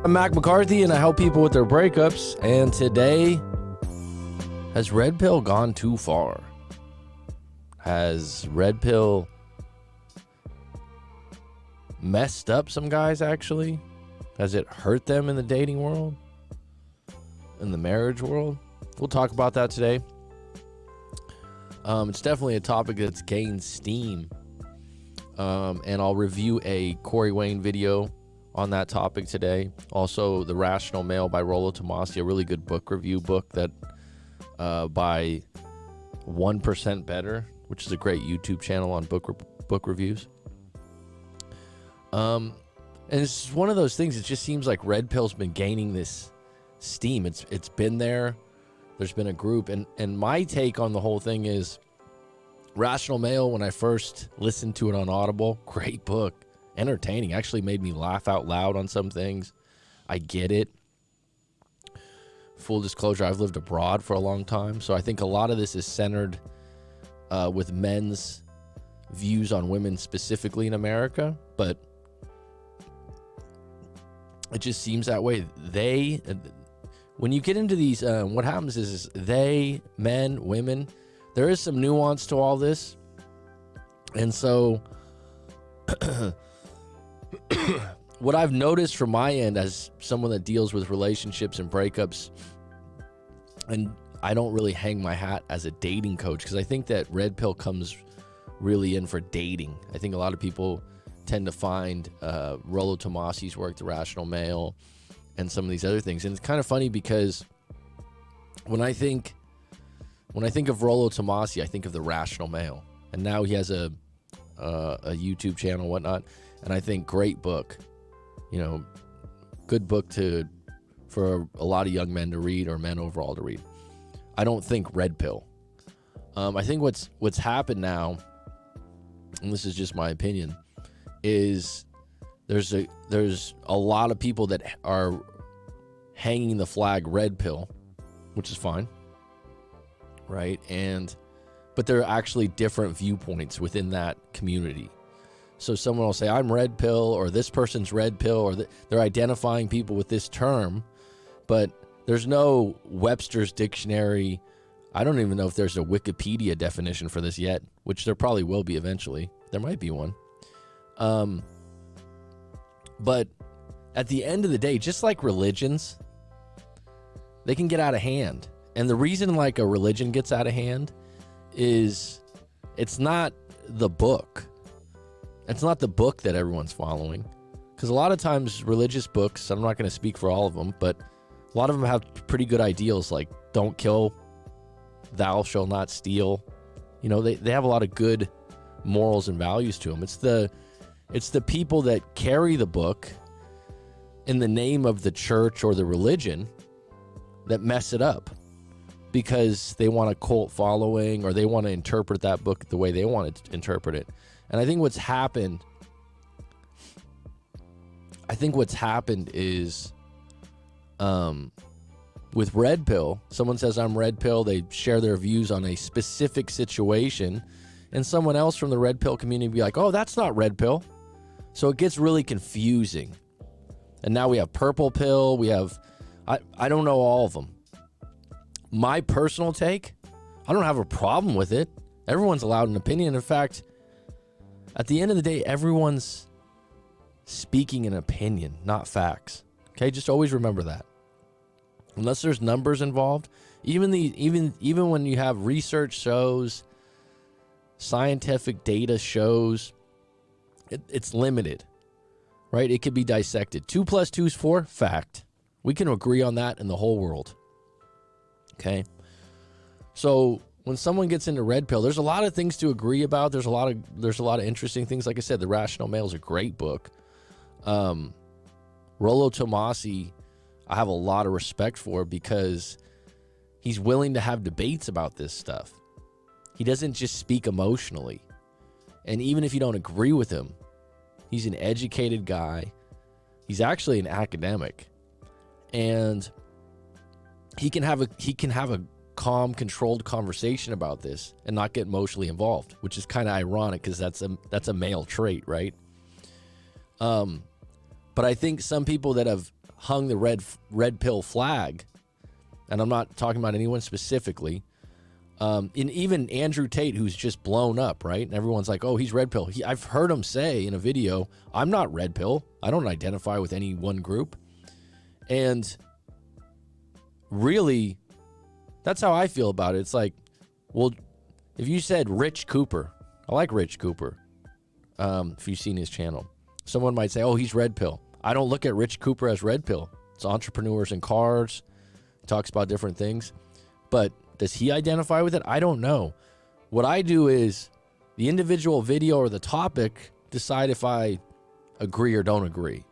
I'm Mac McCarthy, and I help people with their breakups. And today, has Red Pill gone too far? Has Red Pill messed up some guys, actually? Has it hurt them in the dating world? In the marriage world? We'll talk about that today. It's definitely a topic that's gained steam. And I'll review a Corey Wayne video on that topic today. Also, The Rational Male by Rollo Tomassi, a really good book review book that by 1% Better, which is a great YouTube channel on book reviews. And it's one of those things, it just seems like Red Pill's been gaining this steam. It's been there. There's been a group. And my take on the whole thing is, Rational Male, when I first listened to it on Audible, great book. Entertaining, actually made me laugh out loud on some things. I get it. Full disclosure, I've lived abroad for a long time, so I think a lot of this is centered with men's views on women specifically in America, but it just seems that way. When you get into these, what happens is they, men, women, there is some nuance to all this, and so what I've noticed from my end as someone that deals with relationships and breakups, and I don't really hang my hat as a dating coach because I think that Red Pill comes really in for dating. I think a lot of people tend to find Rollo Tomassi's work, The Rational Male, and some of these other things. And it's kind of funny because when I think of Rollo Tomassi, I think of The Rational Male. And now he has a YouTube channel and whatnot. And I think great book, good book for a lot of young men to read, or men overall to read. I don't think Red Pill. I think what's happened now, and this is just my opinion, is there's a lot of people that are hanging the flag Red Pill, which is fine, right? But there are actually different viewpoints within that community. So someone will say, I'm Red Pill, or this person's Red Pill, or they're identifying people with this term, but there's no Webster's dictionary. I don't even know if there's a Wikipedia definition for this yet, which there probably will be eventually. There might be one. But at the end of the day, just like religions, they can get out of hand. And the reason like a religion gets out of hand is it's not the book. It's not the book that everyone's following. Because a lot of times religious books, I'm not going to speak for all of them, but a lot of them have pretty good ideals like don't kill, thou shalt not steal. They have a lot of good morals and values to them. It's the people that carry the book in the name of the church or the religion that mess it up because they want a cult following, or they want to interpret that book the way they want to interpret it. And I think what's happened is with Red Pill, someone says, I'm Red Pill. They share their views on a specific situation, and someone else from the Red Pill community be like, oh, that's not Red Pill. So it gets really confusing. And now we have Purple Pill. We have, I don't know all of them. My personal take, I don't have a problem with it. Everyone's allowed an opinion. In fact, at the end of the day, everyone's speaking an opinion, not facts. Okay, just always remember that. Unless there's numbers involved, even when you have research shows, scientific data shows, it's limited, right? It could be dissected. 2 + 2 is 4, fact. We can agree on that in the whole world. Okay, so when someone gets into Red Pill, there's a lot of things to agree about. There's a lot of interesting things. Like I said, The Rational Male is a great book. Rollo Tomassi, I have a lot of respect for because he's willing to have debates about this stuff. He doesn't just speak emotionally. And even if you don't agree with him, he's an educated guy. He's actually an academic. And he can have a calm, controlled conversation about this and not get emotionally involved, which is kind of ironic because that's a male trait, right? But I think some people that have hung the red pill flag, and I'm not talking about anyone specifically, in even Andrew Tate, who's just blown up, right? And everyone's like, oh, he's red pill. I've heard him say in a video, I'm not red pill. I don't identify with any one group. And really, that's how I feel about it. It's like, well, if you said Rich Cooper, I like Rich Cooper, if you've seen his channel. Someone might say, oh, he's red pill. I don't look at Rich Cooper as red pill. It's entrepreneurs in cars, talks about different things. But does he identify with it? I don't know. What I do is the individual video or the topic, decide if I agree or don't agree.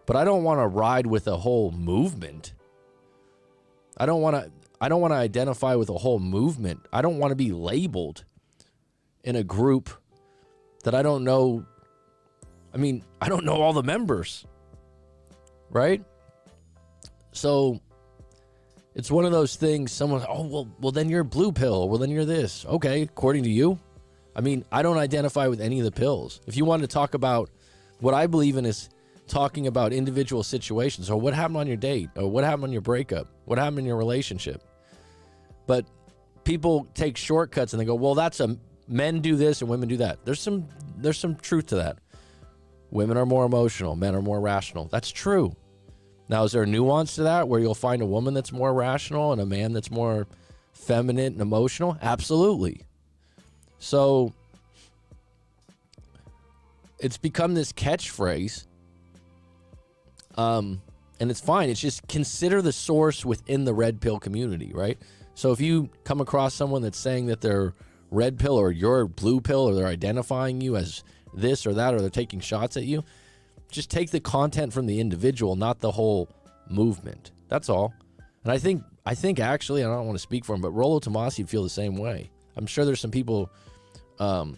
But I don't want to ride with a whole movement. I don't want to identify with a whole movement. I don't want to be labeled in a group that I don't know. I mean, I don't know all the members, right? So it's one of those things. Someone, oh, well, then you're blue pill. Well, then you're this. Okay, according to you. I mean, I don't identify with any of the pills. If you want to talk about what I believe in is talking about individual situations, or what happened on your date, or what happened on your breakup, what happened in your relationship. But people take shortcuts and they go, well, men do this and women do that. There's some truth to that. Women are more emotional, men are more rational. That's true. Now, is there a nuance to that where you'll find a woman that's more rational and a man that's more feminine and emotional? Absolutely. So it's become this catchphrase. And it's fine. It's just consider the source within the red pill community, right? So if you come across someone that's saying that they're red pill or you're blue pill, or they're identifying you as this or that, or they're taking shots at you, just take the content from the individual, not the whole movement. That's all. And I think actually, I don't want to speak for him, but Rollo Tomassi would feel the same way. I'm sure there's some people that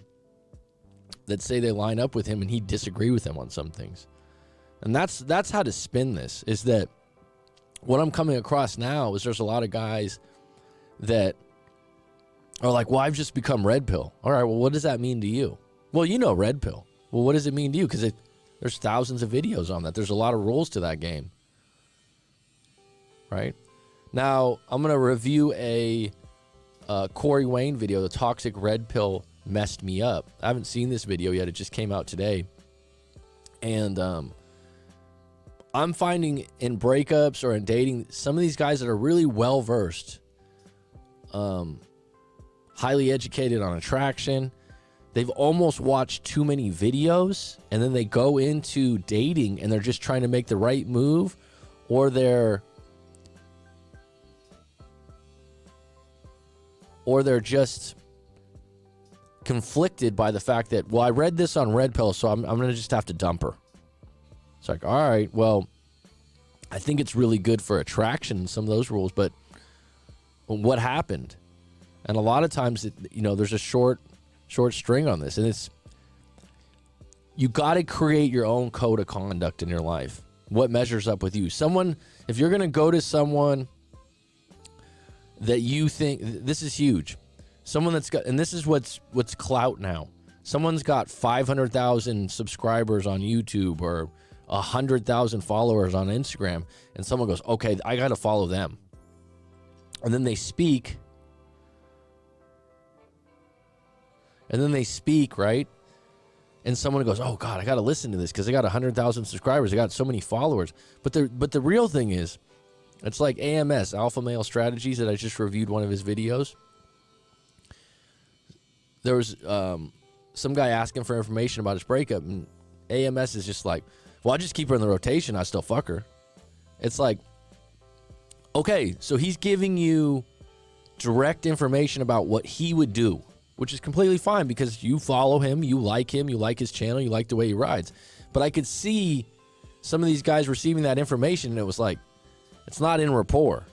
say they line up with him and he disagree with them on some things. And that's how to spin this, is that what I'm coming across now is there's a lot of guys that are like, well, I've just become red pill. All right, well, what does that mean to you? Well, you know red pill. Well, what does it mean to you? Because there's thousands of videos on that. There's a lot of rules to that game, right? Now, I'm going to review a Corey Wayne video, The Toxic Red Pill Messed Me Up. I haven't seen this video yet. It just came out today. And I'm finding in breakups or in dating, some of these guys that are really well-versed, highly educated on attraction, they've almost watched too many videos, and then they go into dating and they're just trying to make the right move, or they're just conflicted by the fact that, well, I read this on Red Pill, so I'm going to just have to dump her. It's like, all right, well, I think it's really good for attraction, some of those rules, but what happened? And a lot of times, there's a short string on this, and it's, you got to create your own code of conduct in your life. What measures up with you? If you're going to go to someone that you think, this is huge, someone that's got, and this is what's clout now. Someone's got 500,000 subscribers on YouTube or 100,000 followers on Instagram, and someone goes, okay, I got to follow them. And then they speak. Right? And someone goes, oh God, I got to listen to this because I got 100,000 subscribers. I got so many followers. But the real thing is, it's like AMS, Alpha Male Strategies, that I just reviewed one of his videos. There was some guy asking for information about his breakup, and AMS is just like, well, I just keep her in the rotation. I still fuck her. It's like, okay, so he's giving you direct information about what he would do, which is completely fine because you follow him, you like his channel, you like the way he rides. But I could see some of these guys receiving that information, and it was like, it's not in rapport.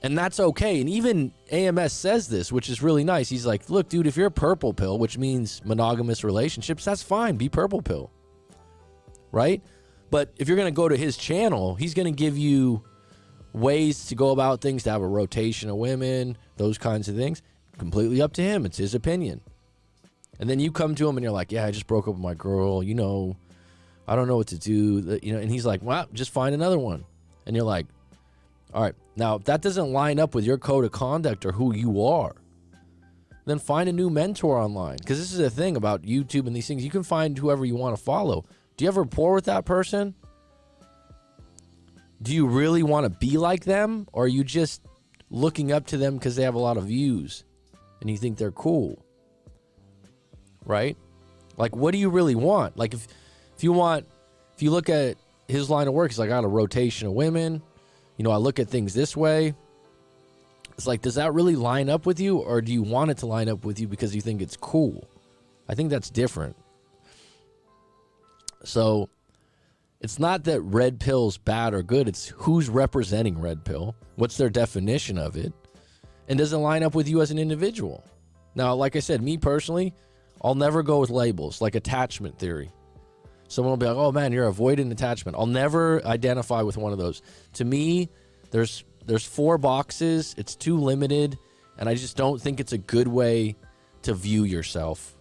And that's okay. And even AMS says this, which is really nice. He's like, look, dude, if you're a purple pill, which means monogamous relationships, that's fine. Be purple pill. Right? But if you're going to go to his channel, he's going to give you ways to go about things, to have a rotation of women, those kinds of things. Completely up to him. It's his opinion. And then you come to him and you're like, yeah, I just broke up with my girl. I don't know what to do. You know, and he's like, well, just find another one. And you're like, all right, now if that doesn't line up with your code of conduct or who you are, then find a new mentor online. Because this is the thing about YouTube and these things. You can find whoever you want to follow. Do you have rapport with that person? Do you really want to be like them? Or are you just looking up to them because they have a lot of views and you think they're cool? Right? Like, what do you really want? Like, if you look at his line of work, he's like, I got a rotation of women. You know, I look at things this way. It's like, does that really line up with you? Or do you want it to line up with you because you think it's cool? I think that's different. So it's not that red pill's bad or good. It's who's representing red pill. What's their definition of it? And does it line up with you as an individual? Now, like I said, me personally, I'll never go with labels like attachment theory. Someone will be like, oh man, you're avoidant attachment. I'll never identify with one of those. To me, there's 4 boxes. It's too limited. And I just don't think it's a good way to view yourself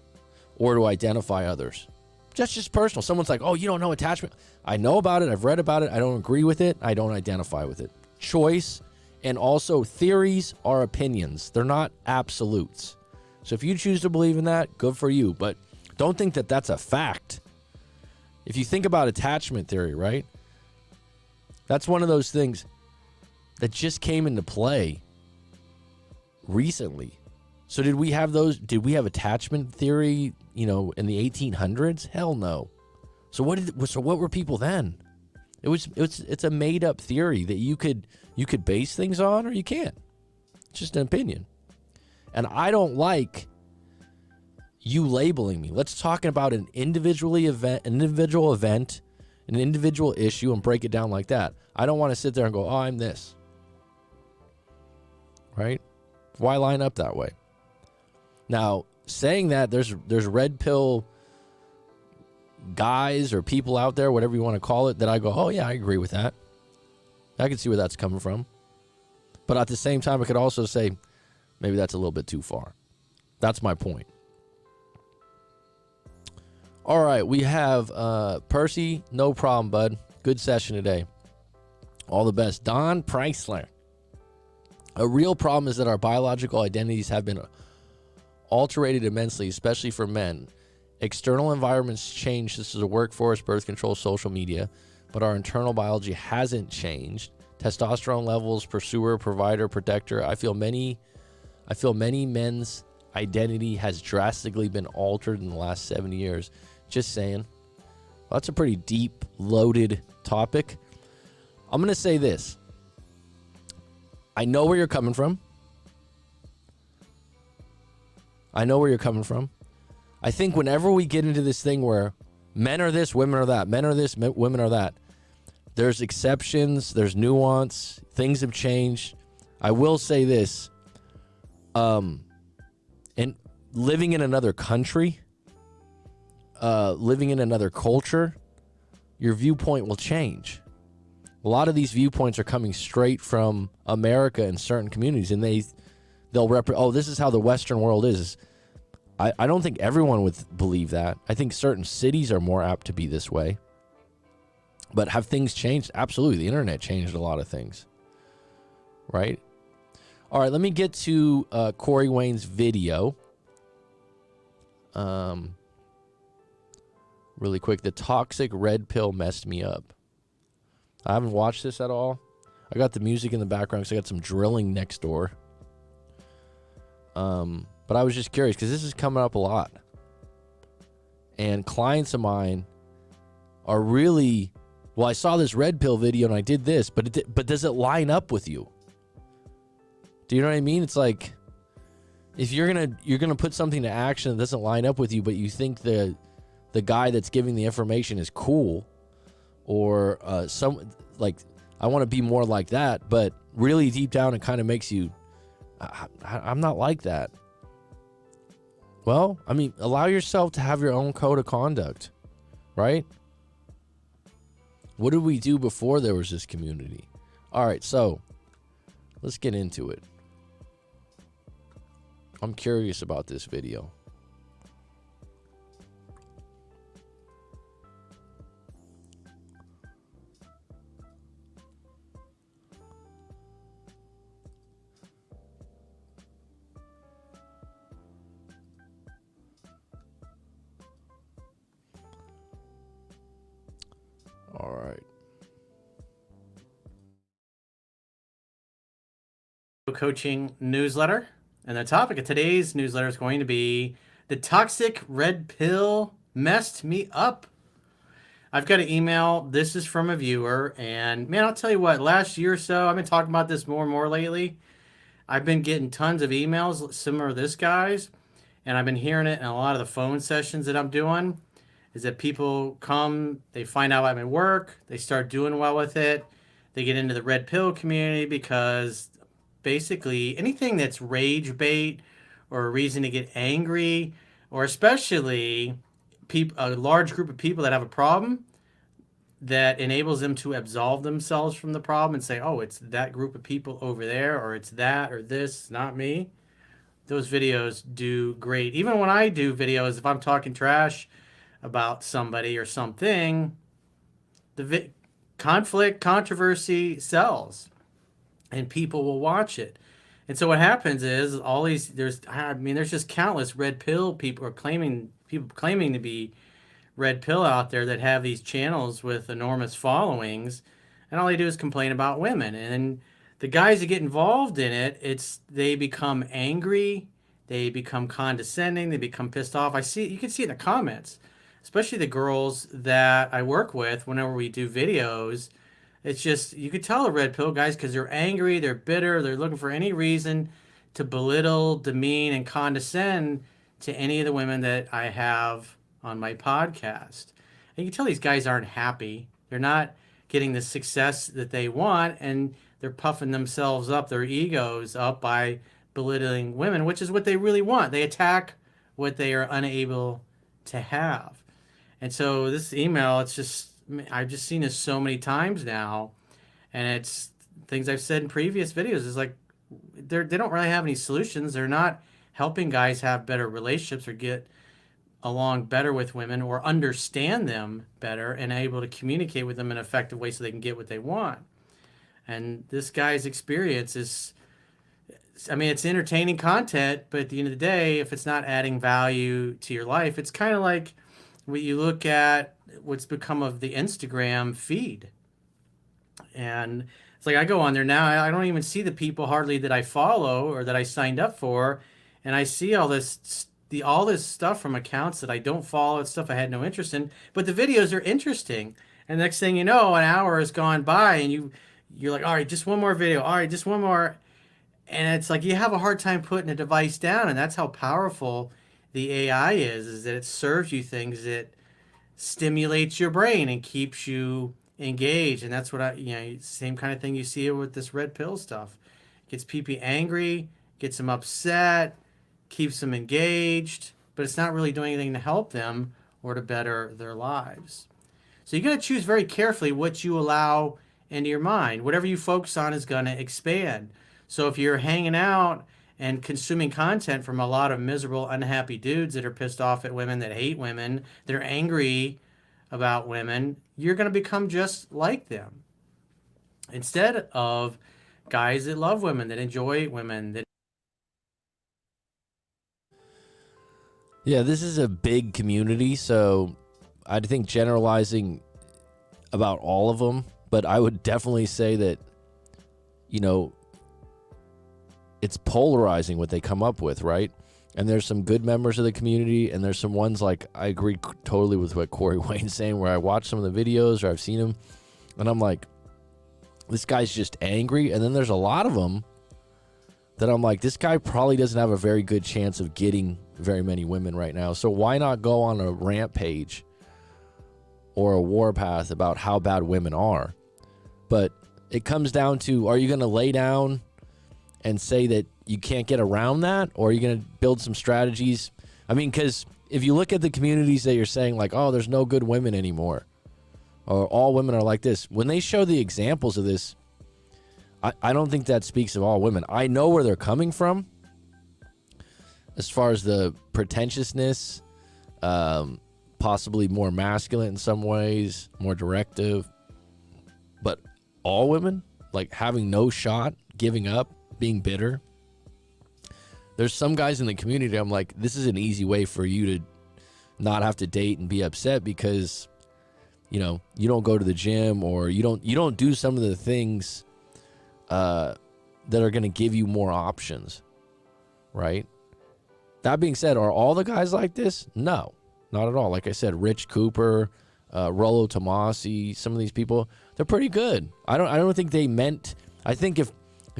or to identify others. Just personal. Someone's like, oh, you don't know attachment. I know about it. I've read about it. I don't agree with it. I don't identify with it. Choice and also theories are opinions. They're not absolutes. So if you choose to believe in that, good for you. But don't think that that's a fact. If you think about attachment theory, right? That's one of those things that just came into play recently. So did we have attachment theory, you know, in the 1800s? Hell no. So what were people then? It's a made up theory that you could base things on or you can't. It's just an opinion. And I don't like you labeling me. Let's talk about an individual event, an individual issue, and break it down like that. I don't want to sit there and go, oh, I'm this. Right? Why line up that way? Now, saying that, there's red pill guys or people out there, whatever you want to call it, that I go, oh yeah, I agree with that. I can see where that's coming from. But at the same time, I could also say, maybe that's a little bit too far. That's my point. All right, we have Percy. No problem, bud. Good session today. All the best. Don Preisler. A real problem is that our biological identities have been alterated immensely, especially for men. External environments change. This is a workforce, birth control, social media, but our internal biology hasn't changed. Testosterone levels, pursuer, provider, protector. I feel many men's identity has drastically been altered in the last 70 years. Just saying. Well, that's a pretty deep, loaded topic. I'm going to say this. I know where you're coming from. I think whenever we get into this thing where men are this, women are that, men are this, women are that, there's exceptions, there's nuance, things have changed. I will say this. And living in another country, living in another culture, your viewpoint will change. A lot of these viewpoints are coming straight from America in certain communities, and they'll this is how the Western world is. I don't think everyone would believe that. I think certain cities are more apt to be this way. But have things changed? Absolutely. The internet changed a lot of things. Right? All right, let me get to Corey Wayne's video. Really quick. The toxic red pill messed me up. I haven't watched this at all. I got the music in the background because I got some drilling next door. But I was just curious because this is coming up a lot. And clients of mine are really, well, I saw this red pill video and I did this, but does it line up with you? Do you know what I mean? It's like, if you're gonna put something to action that doesn't line up with you, but you think the guy that's giving the information is cool, or I want to be more like that, but really deep down it kind of makes you, I'm not like that. Well, I mean, allow yourself to have your own code of conduct, right? What did we do before there was this community? All right, so let's get into it. I'm curious about this video. coaching newsletter. And the topic of today's newsletter is going to be the toxic red pill messed me up. I've got an email. This is from a viewer. And man, I'll tell you what, last year or so, I've been talking about this more and more lately. I've been getting tons of emails similar to this guy's. And I've been hearing it in a lot of the phone sessions that I'm doing. Is that people come, they find out about my work, they start doing well with it, they get into the red pill community because basically anything that's rage bait or a reason to get angry, or especially a large group of people that have a problem that enables them to absolve themselves from the problem and say, oh, it's that group of people over there, or it's that or this, not me. Those videos do great. Even when I do videos, if I'm talking trash about somebody or something, the conflict, controversy sells, and people will watch it. And so what happens is all these there's just countless red pill people claiming to be red pill out there that have these channels with enormous followings, and all they do is complain about women. And the guys that get involved in it, they become angry, they become condescending, they become pissed off. You can see it in the comments, especially the girls that I work with whenever we do videos. It's just, you could tell the red pill guys because they're angry, they're bitter, they're looking for any reason to belittle, demean, and condescend to any of the women that I have on my podcast. And you can tell these guys aren't happy. They're not getting the success that they want, and they're puffing themselves up, their egos up by belittling women, which is what they really want. They attack what they are unable to have. And so this email, I've just seen this so many times now, and it's things I've said in previous videos. It's like they don't really have any solutions. They're not helping guys have better relationships or get along better with women or understand them better and able to communicate with them in an effective way so they can get what they want. And this guy's experience is, it's entertaining content, but at the end of the day, if it's not adding value to your life, it's kind of like when you look at what's become of the Instagram feed. And it's like I go on there now, I don't even see the people hardly that I follow or that I signed up for, and I see all this stuff from accounts that I don't follow, it's stuff I had no interest in, but the videos are interesting. And next thing you know, an hour has gone by, and you're like, all right, just one more video, all right, just one more. And it's like you have a hard time putting a device down, and that's how powerful the AI is that it serves you things that stimulates your brain and keeps you engaged. And that's what same kind of thing you see with this red pill stuff. Gets people angry, gets them upset, keeps them engaged, but it's not really doing anything to help them or to better their lives. So you got to choose very carefully what you allow into your mind. Whatever you focus on is going to expand. So if you're hanging out and consuming content from a lot of miserable, unhappy dudes that are pissed off at women, that hate women, that are angry about women, you're going to become just like them. Instead of guys that love women, that enjoy women, that Yeah, this is a big community, so I think generalizing about all of them, but I would definitely say that, it's polarizing what they come up with, right? And there's some good members of the community, and there's some ones like, I agree totally with what Corey Wayne's saying, where I watch some of the videos or I've seen him, and I'm like, this guy's just angry. And then there's a lot of them that I'm like, this guy probably doesn't have a very good chance of getting very many women right now. So why not go on a rampage or a warpath about how bad women are? But it comes down to, are you going to lay down and say that you can't get around that? Or are you going to build some strategies? Because if you look at the communities that you're saying like, oh, there's no good women anymore, or all women are like this, when they show the examples of this, I don't think that speaks of all women. I know where they're coming from as far as the pretentiousness, possibly more masculine in some ways, more directive. But all women, like having no shot, giving up, being bitter. There's some guys in the community, I'm like, this is an easy way for you to not have to date and be upset because, you don't go to the gym, or you don't do some of the things that are going to give you more options, right? That being said, are all the guys like this? No, not at all. Like I said, Rich Cooper, Rollo Tomasi, some of these people, they're pretty good. I don't think they meant. I think if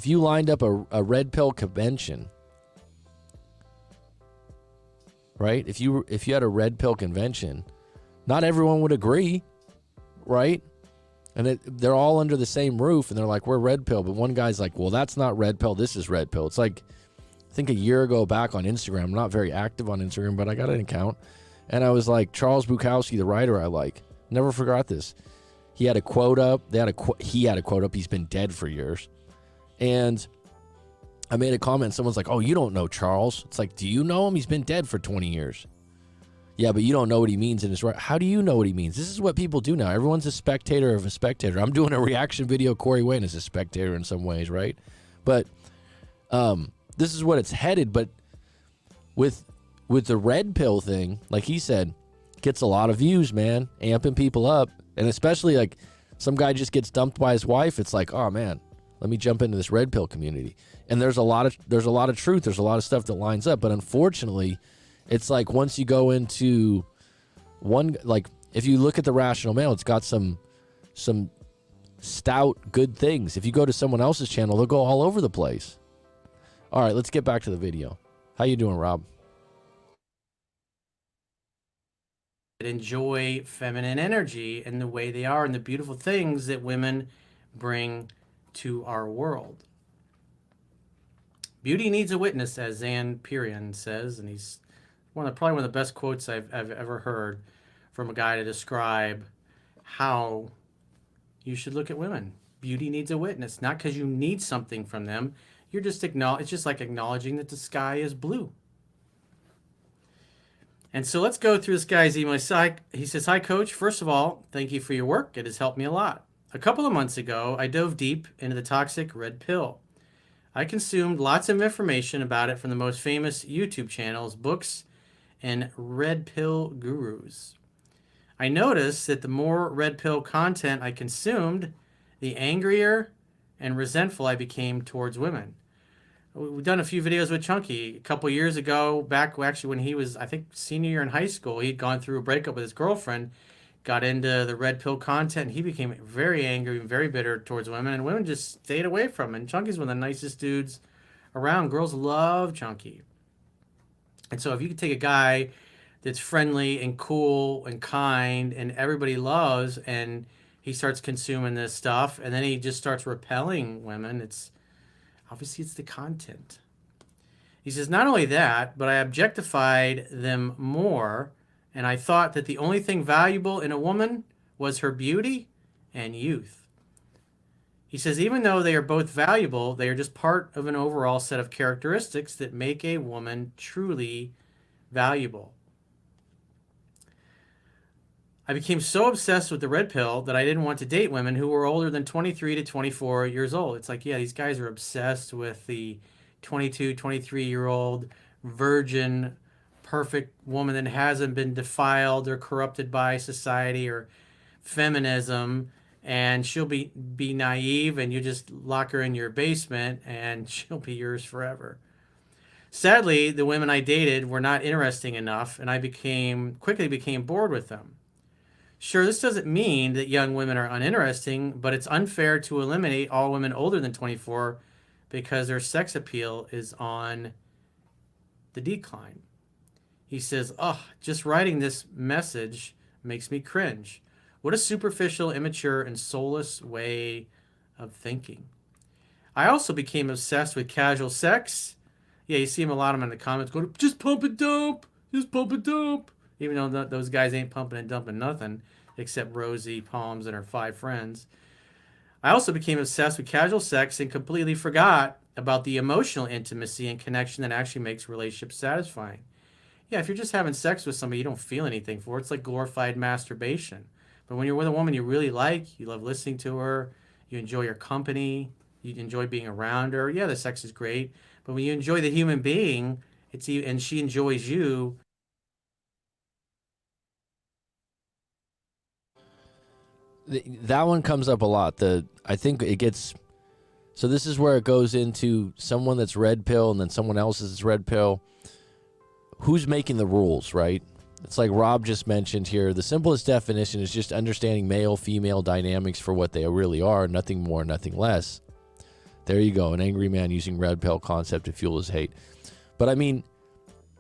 you lined up a red pill convention, right? If you had a red pill convention, not everyone would agree, right? And they're all under the same roof, and they're like, we're red pill. But one guy's like, well, that's not red pill. This is red pill. It's like, I think a year ago back on Instagram, I'm not very active on Instagram, but I got an account. And I was like, Charles Bukowski, the writer I like, never forgot this. He had a quote up. He had a quote up. He's been dead for years. And I made a comment. Someone's like, oh, you don't know Charles. It's like, do you know him? He's been dead for 20 years. Yeah, but you don't know what he means in his right. How do you know what he means? This is what people do now. Everyone's a spectator of a spectator. I'm doing a reaction video. Corey Wayne is a spectator in some ways, right? But this is what it's headed. But with the red pill thing, like he said, gets a lot of views, man, amping people up. And especially like some guy just gets dumped by his wife. It's like, oh man, let me jump into this red pill community. And there's a lot of truth. There's a lot of stuff that lines up. But unfortunately, it's like once you go into one, like if you look at the Rational Male, it's got some stout good things. If you go to someone else's channel, they'll go all over the place. All right, let's get back to the video. How you doing, Rob? Enjoy feminine energy and the way they are and the beautiful things that women bring to our world. Beauty needs a witness, as Zan Perian says, and he's probably one of the best quotes I've ever heard from a guy to describe how you should look at women. Beauty needs a witness, not because you need something from them. You're just it's just like acknowledging that the sky is blue. And so let's go through this guy's email. He says, hi, Coach. First of all, thank you for your work. It has helped me a lot. A couple of months ago, I dove deep into the toxic red pill. I consumed lots of information about it from the most famous YouTube channels, books, and red pill gurus. I noticed that the more red pill content I consumed, the angrier and resentful I became towards women. We've done a few videos with Chunky a couple years ago, back actually when he was, I think, senior year in high school. He'd gone through a breakup with his girlfriend, got into the red pill content, and he became very angry and very bitter towards women, and women just stayed away from him. And Chunky's one of the nicest dudes around. Girls love Chunky. And so if you could take a guy that's friendly and cool and kind and everybody loves, and he starts consuming this stuff, and then he just starts repelling women, obviously it's the content. He says, not only that, but I objectified them more, and I thought that the only thing valuable in a woman was her beauty and youth. He says, even though they are both valuable, they are just part of an overall set of characteristics that make a woman truly valuable. I became so obsessed with the red pill that I didn't want to date women who were older than 23 to 24 years old. It's like, yeah, these guys are obsessed with the 22, 23-year-old virgin, perfect woman that hasn't been defiled or corrupted by society or feminism, and she'll be naive, and you just lock her in your basement and she'll be yours forever. Sadly, the women I dated were not interesting enough, and I quickly became bored with them. Sure, this doesn't mean that young women are uninteresting, but it's unfair to eliminate all women older than 24 because their sex appeal is on the decline. He says, just writing this message makes me cringe. What a superficial, immature, and soulless way of thinking. I also became obsessed with casual sex. Yeah, you see him a lot of them in the comments going, just pump and dump, just pump and dump. Even though those guys ain't pumping and dumping nothing except Rosie, Palms, and her 5 friends. I also became obsessed with casual sex and completely forgot about the emotional intimacy and connection that actually makes relationships satisfying. Yeah, if you're just having sex with somebody you don't feel anything for, it's like glorified masturbation. But when you're with a woman you really like, you love listening to her, you enjoy her company, you enjoy being around her, yeah, the sex is great. But when you enjoy the human being, and she enjoys you. That one comes up a lot. I think it gets So this is where it goes into someone that's red pill and then someone else is red pill. Who's making the rules, right? It's like Rob just mentioned here. The simplest definition is just understanding male-female dynamics for what they really are, nothing more, nothing less. There you go, an angry man using red pill concept to fuel his hate. But I mean,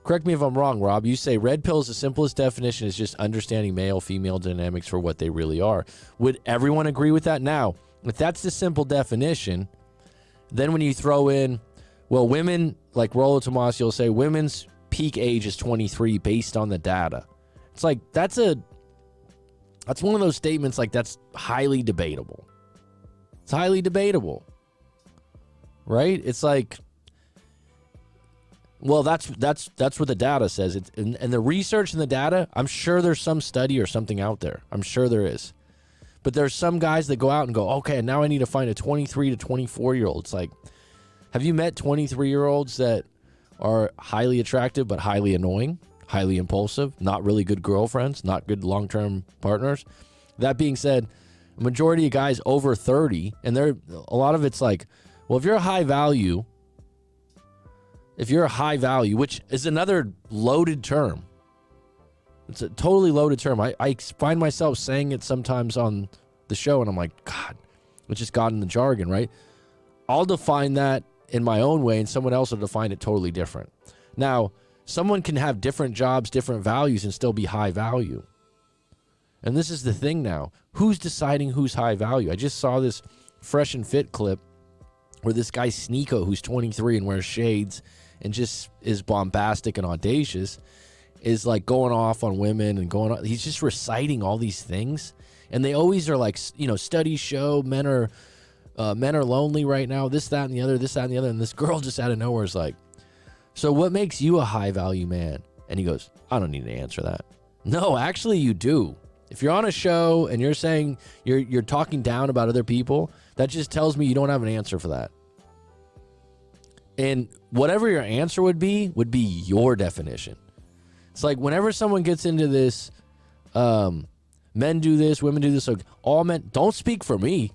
correct me if I'm wrong, Rob. You say red pill is the simplest definition is just understanding male-female dynamics for what they really are. Would everyone agree with that? Now, if that's the simple definition, then when you throw in, well, women, like Rollo Tomassi will say, women's peak age is 23 based on the data. It's like, that's one of those statements like that's highly debatable. It's highly debatable. Right? It's like, well, that's what the data says. It's and the research and the data, I'm sure there's some study or something out there. I'm sure there is. But there's some guys that go out and go, okay, now I need to find a 23 to 24-year-old. It's like, have you met 23-year-olds that are highly attractive but highly annoying, highly impulsive, not really good girlfriends, not good long-term partners? That being said, a majority of guys over 30, and a lot of it's like, well, if you're a high value, which is another loaded term. It's a totally loaded term. I find myself saying it sometimes on the show, and I'm like, God, it's just got in the jargon, right? I'll define that in my own way, and someone else will define it totally different. Now, someone can have different jobs, different values, and still be high value. And this is the thing now. Who's deciding who's high value? I just saw this Fresh and Fit clip where this guy Sneeko, who's 23 and wears shades and just is bombastic and audacious, is like going off on women and going on. He's just reciting all these things. And they always are like, studies show men are lonely right now, this, that, and the other, this, that, and the other. And this girl just out of nowhere is like, so what makes you a high value man? And he goes, I don't need to answer that. No, actually you do. If you're on a show and you're saying you're talking down about other people, that just tells me you don't have an answer for that. And whatever your answer would be your definition. It's like whenever someone gets into this, men do this, women do this, so all men, don't speak for me.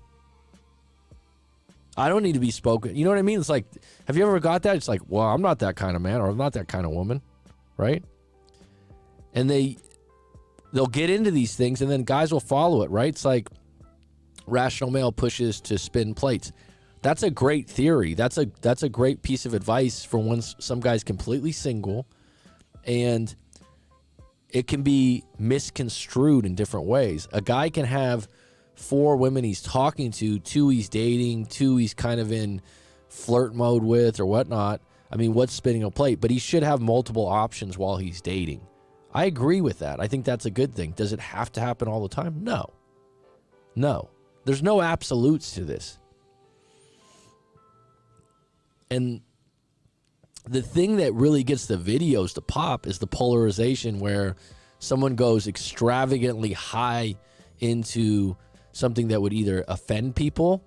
I don't need to be spoken. You know what I mean? It's like, have you ever got that? It's like, well, I'm not that kind of man or I'm not that kind of woman, right? And they'll get into these things and then guys will follow it, right? It's like rational male pushes to spin plates. That's a great theory. That's a great piece of advice for when some guy's completely single and it can be misconstrued in different ways. A guy can have 4 women he's talking to, 2 he's dating, 2 he's kind of in flirt mode with or whatnot. I mean, what's spinning a plate? But he should have multiple options while he's dating. I agree with that. I think that's a good thing. Does it have to happen all the time? No. No. There's no absolutes to this. And the thing that really gets the videos to pop is the polarization where someone goes extravagantly high into something that would either offend people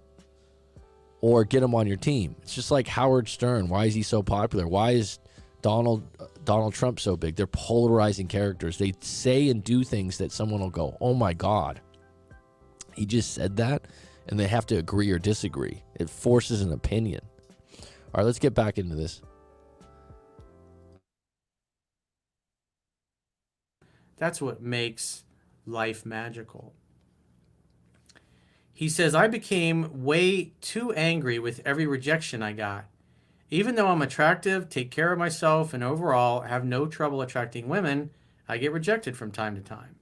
or get them on your team. It's just like Howard Stern. Why is he so popular? Why is Donald Trump so big? They're polarizing characters. They say and do things that someone will go, oh my God, he just said that, and they have to agree or disagree. It forces an opinion. All right, let's get back into this. That's what makes life magical. He says, I became way too angry with every rejection I got. Even though I'm attractive, take care of myself, and overall have no trouble attracting women, I get rejected from time to time.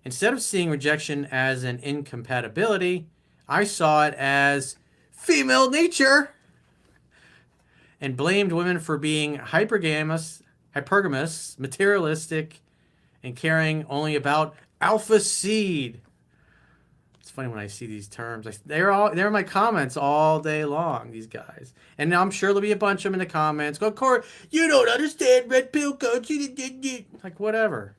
Instead of seeing rejection as an incompatibility, I saw it as female nature and blamed women for being hypergamous, materialistic, and caring only about alpha seed. It's funny when I see these terms. They're in my comments all day long, these guys. And I'm sure there'll be a bunch of them in the comments. Go, Court, you don't understand red pill coach. Like, whatever.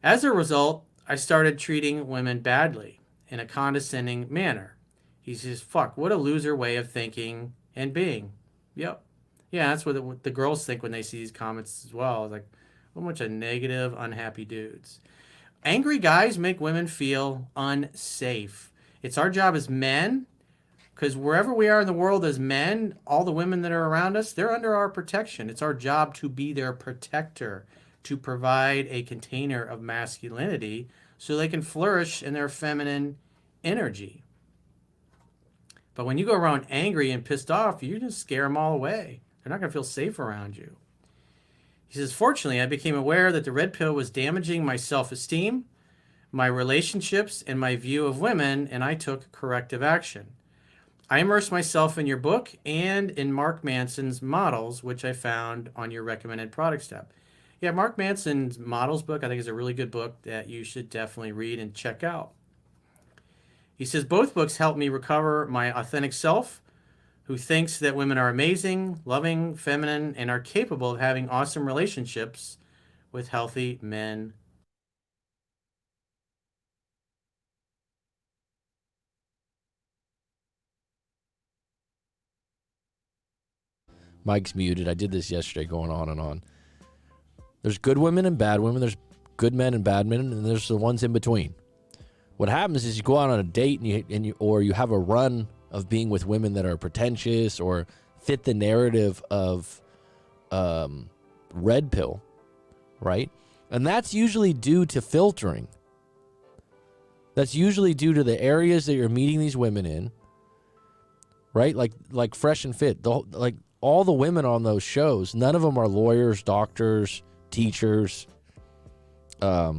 As a result, I started treating women badly in a condescending manner. He says, fuck, what a loser way of thinking and being. Yep. Yeah, that's what the girls think when they see these comments as well. It's like a bunch of negative, unhappy dudes. Angry guys make women feel unsafe. It's our job as men Because wherever we are in the world as men, all the women that are around us, they're under our protection. It's our job to be their protector, to provide a container of masculinity so they can flourish in their feminine energy. But when you go around angry and pissed off, you just scare them all away. They're not going to feel safe around you. He says, fortunately, I became aware that the red pill was damaging my self-esteem, my relationships, and my view of women, and I took corrective action. I immersed myself in your book and in Mark Manson's models, which I found on your recommended products tab. Yeah, Mark Manson's models book, I think, is a really good book that you should definitely read and check out. He says, both books helped me recover my authentic self, who thinks that women are amazing, loving, feminine, and are capable of having awesome relationships with healthy men. Mike's muted. I did this yesterday, going on and on. There's good women and bad women. There's good men and bad men, and there's the ones in between. What happens is you go out on a date or you have a run of being with women that are pretentious or fit the narrative of red pill, right? And that's usually due to filtering. That's usually due to the areas that you're meeting these women in, right? Like Fresh and Fit. All the women on those shows, none of them are lawyers, doctors, teachers, I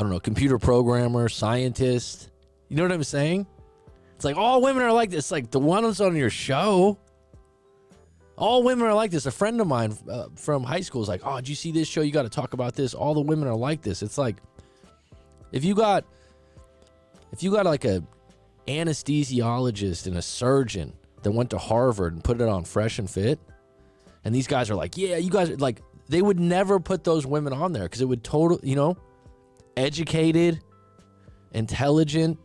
don't know, computer programmers, scientists. You know what I'm saying? It's like all women are like this. Like the ones on your show, all women are like this. A friend of mine from high school is like, oh, did you see this show? You got to talk about this. All the women are like this. It's like if you got like a anesthesiologist and a surgeon that went to Harvard and put it on Fresh and Fit, and these guys are like, yeah, you guys are like, they would never put those women on there because it would educated, intelligent,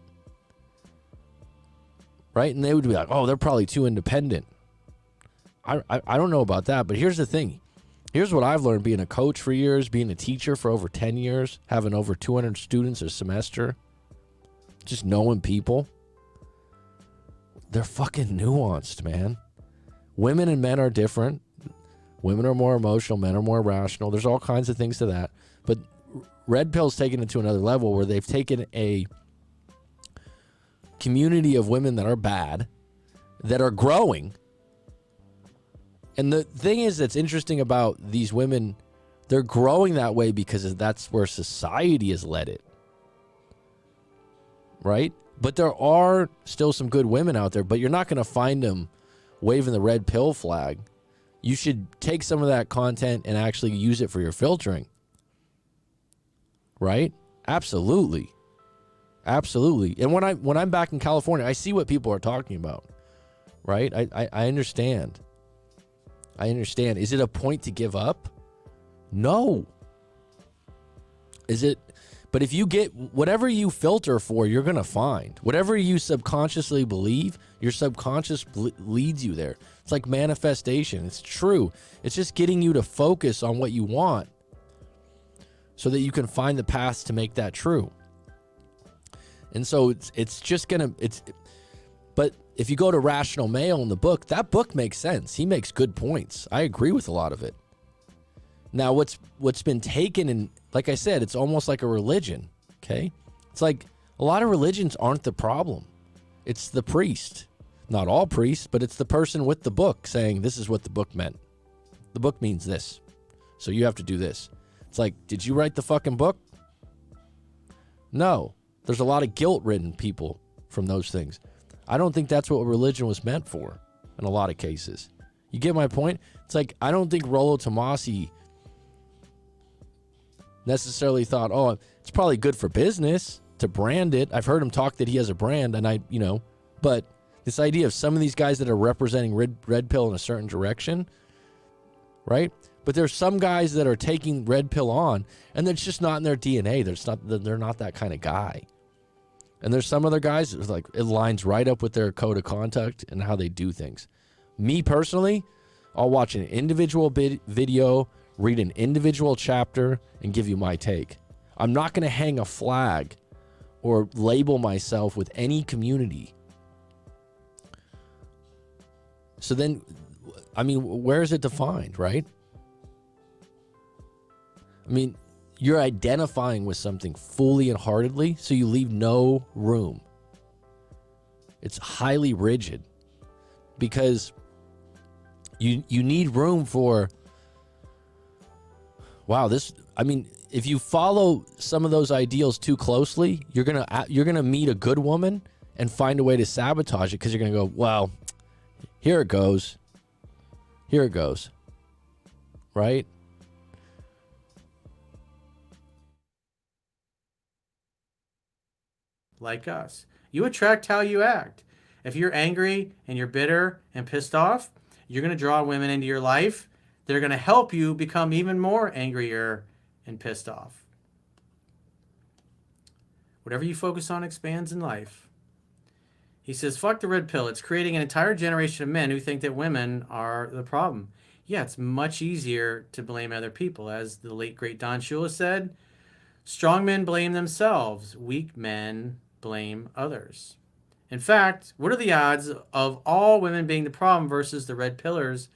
right? And they would be like, oh, they're probably too independent. I don't know about that, but here's the thing. Here's what I've learned being a coach for years, being a teacher for over 10 years, having over 200 students a semester, just knowing people. They're fucking nuanced, man. Women and men are different. Women are more emotional, men are more rational. There's all kinds of things to that. But red pill's taken it to another level where they've taken a community of women that are bad, that are growing. And the thing is that's interesting about these women, they're growing that way because that's where society has led it. Right? But there are still some good women out there, but you're not going to find them waving the red pill flag. You should take some of that content and actually use it for your filtering. Right? Absolutely. Absolutely. And when I'm back in California, I see what people are talking about. Right? I understand. I understand. Is it a point to give up? No. Is it? But if you get whatever you filter for, you're going to find. Whatever you subconsciously believe, your subconscious leads you there. It's like manifestation. It's true. It's just getting you to focus on what you want so that you can find the paths to make that true. And so it's just going to, but if you go to Rational Male in the book, that book makes sense. He makes good points. I agree with a lot of it. Now, what's been taken, and like I said, it's almost like a religion, okay? It's like a lot of religions aren't the problem. It's the priest. Not all priests, but it's the person with the book saying, this is what the book meant. The book means this, so you have to do this. It's like, did you write the fucking book? No. There's a lot of guilt-ridden people from those things. I don't think that's what religion was meant for in a lot of cases. You get my point? It's like, I don't think Rollo Tomassi necessarily thought, oh, it's probably good for business to brand it. I've heard him talk that he has a brand, and but this idea of some of these guys that are representing red pill in a certain direction, right? But there's some guys that are taking red pill on, and it's just not in their DNA. They're not that kind of guy. And there's some other guys that like it lines right up with their code of conduct and how they do things. Me personally, I'll watch an individual video, read an individual chapter, and give you my take. I'm not going to hang a flag or label myself with any community So then, I mean, where is it defined, right? I mean, you're identifying with something fully and heartedly, so you leave no room. It's highly rigid because you need room for, wow, this, I mean, if you follow some of those ideals too closely, you're gonna meet a good woman and find a way to sabotage it because you're gonna go, well, here it goes, right? Like us. You attract how you act. If you're angry and you're bitter and pissed off, you're going to draw women into your life. They're going to help you become even more angrier and pissed off. Whatever you focus on expands in life. He says, fuck the red pill. It's creating an entire generation of men who think that women are the problem. Yeah, it's much easier to blame other people. As the late, great Don Shula said, strong men blame themselves. Weak men blame others. In fact, what are the odds of all women being the problem versus the red pillars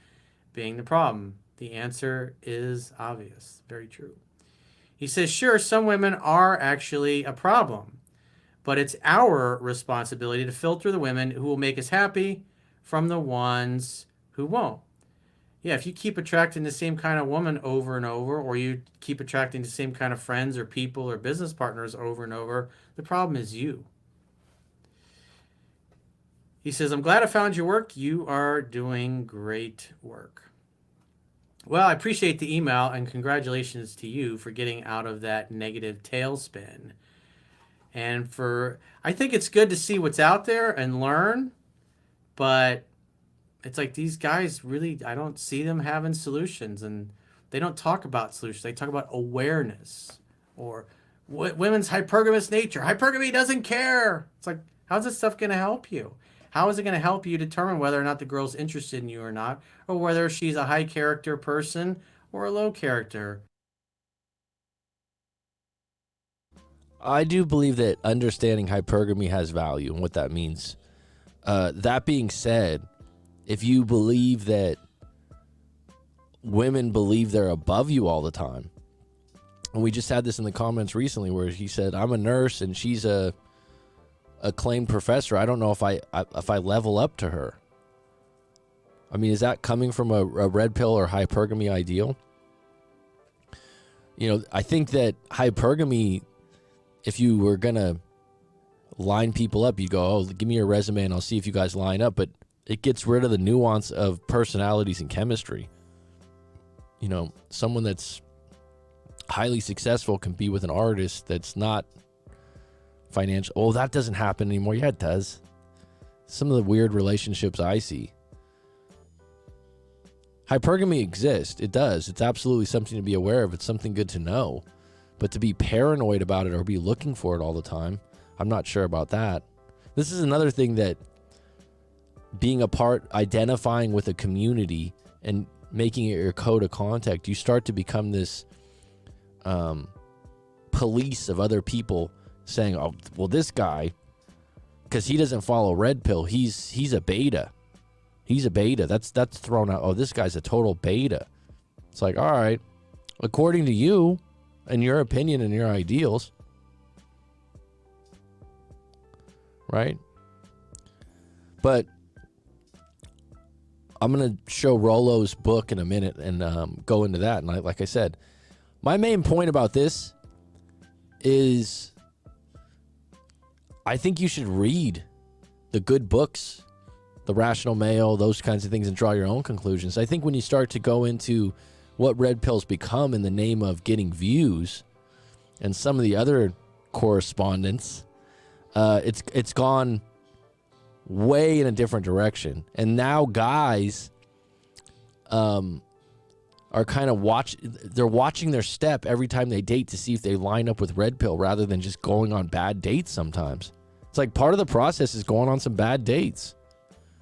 being the problem? The answer is obvious. Very true. He says, sure, some women are actually a problem, but it's our responsibility to filter the women who will make us happy from the ones who won't. Yeah, if you keep attracting the same kind of woman over and over, or you keep attracting the same kind of friends or people or business partners over and over, the problem is you. He says, I'm glad I found your work. You are doing great work. Well, I appreciate the email, and congratulations to you for getting out of that negative tailspin. And I think it's good to see what's out there and learn, but it's like these guys really, I don't see them having solutions, and they don't talk about solutions. They talk about awareness or women's hypergamous nature. Hypergamy doesn't care. It's like, how's this stuff going to help you? How is it going to help you determine whether or not the girl's interested in you or not, or whether she's a high character person or a low character? I do believe that understanding hypergamy has value and what that means. That being said, if you believe that women believe they're above you all the time, and we just had this in the comments recently where he said, I'm a nurse and she's a acclaimed professor. I don't know if I level up to her. I mean, is that coming from a red pill or hypergamy ideal? You know, I think that hypergamy, if you were going to line people up, you go, oh, give me your resume and I'll see if you guys line up. But it gets rid of the nuance of personalities and chemistry. You know, someone that's highly successful can be with an artist that's not financial. Oh, that doesn't happen anymore. Yeah, it does. Some of the weird relationships I see. Hypergamy exists. It does. It's absolutely something to be aware of. It's something good to know. But to be paranoid about it or be looking for it all the time, I'm not sure about that. This is another thing that being a part, identifying with a community and making it your code of contact, you start to become this police of other people saying, oh, well, this guy, because he doesn't follow red pill, he's a beta. He's a beta. That's thrown out. Oh, this guy's a total beta. It's like, all right, according to you and your opinion and your ideals, right? But I'm going to show Rollo's book in a minute and go into that. And like I said, my main point about this is I think you should read the good books, The Rational Male, those kinds of things, and draw your own conclusions. I think when you start to go into what red pills become in the name of getting views and some of the other correspondence, it's gone way in a different direction. And now guys are kind of watching their step every time they date to see if they line up with red pill rather than just going on bad dates sometimes. It's like part of the process is going on some bad dates.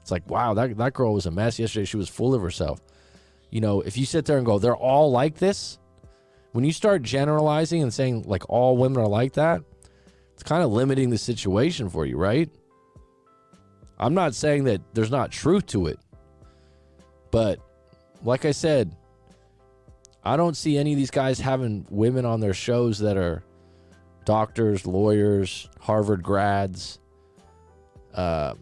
It's like, wow, that girl was a mess yesterday. She was full of herself. You know, if you sit there and go, they're all like this, when you start generalizing and saying like all women are like that, it's kind of limiting the situation for you, right? I'm not saying that there's not truth to it. But like I said, I don't see any of these guys having women on their shows that are doctors, lawyers, Harvard grads, quote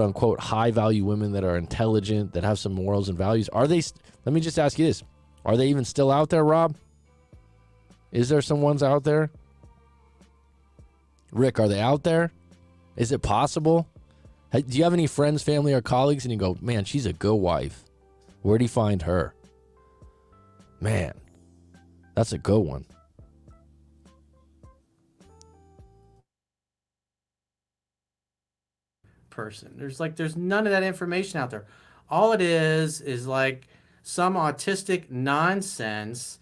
unquote high value women that are intelligent, that have some morals and values. Are they, let me just ask you this. Are they even still out there, Rob? Is there some ones out there? Rick, are they out there? Is it possible? Do you have any friends, family, or colleagues and you go, man, she's a good wife? Where'd he find her? Man, that's a good one. Person. There's none of that information out there. All it is like some autistic nonsense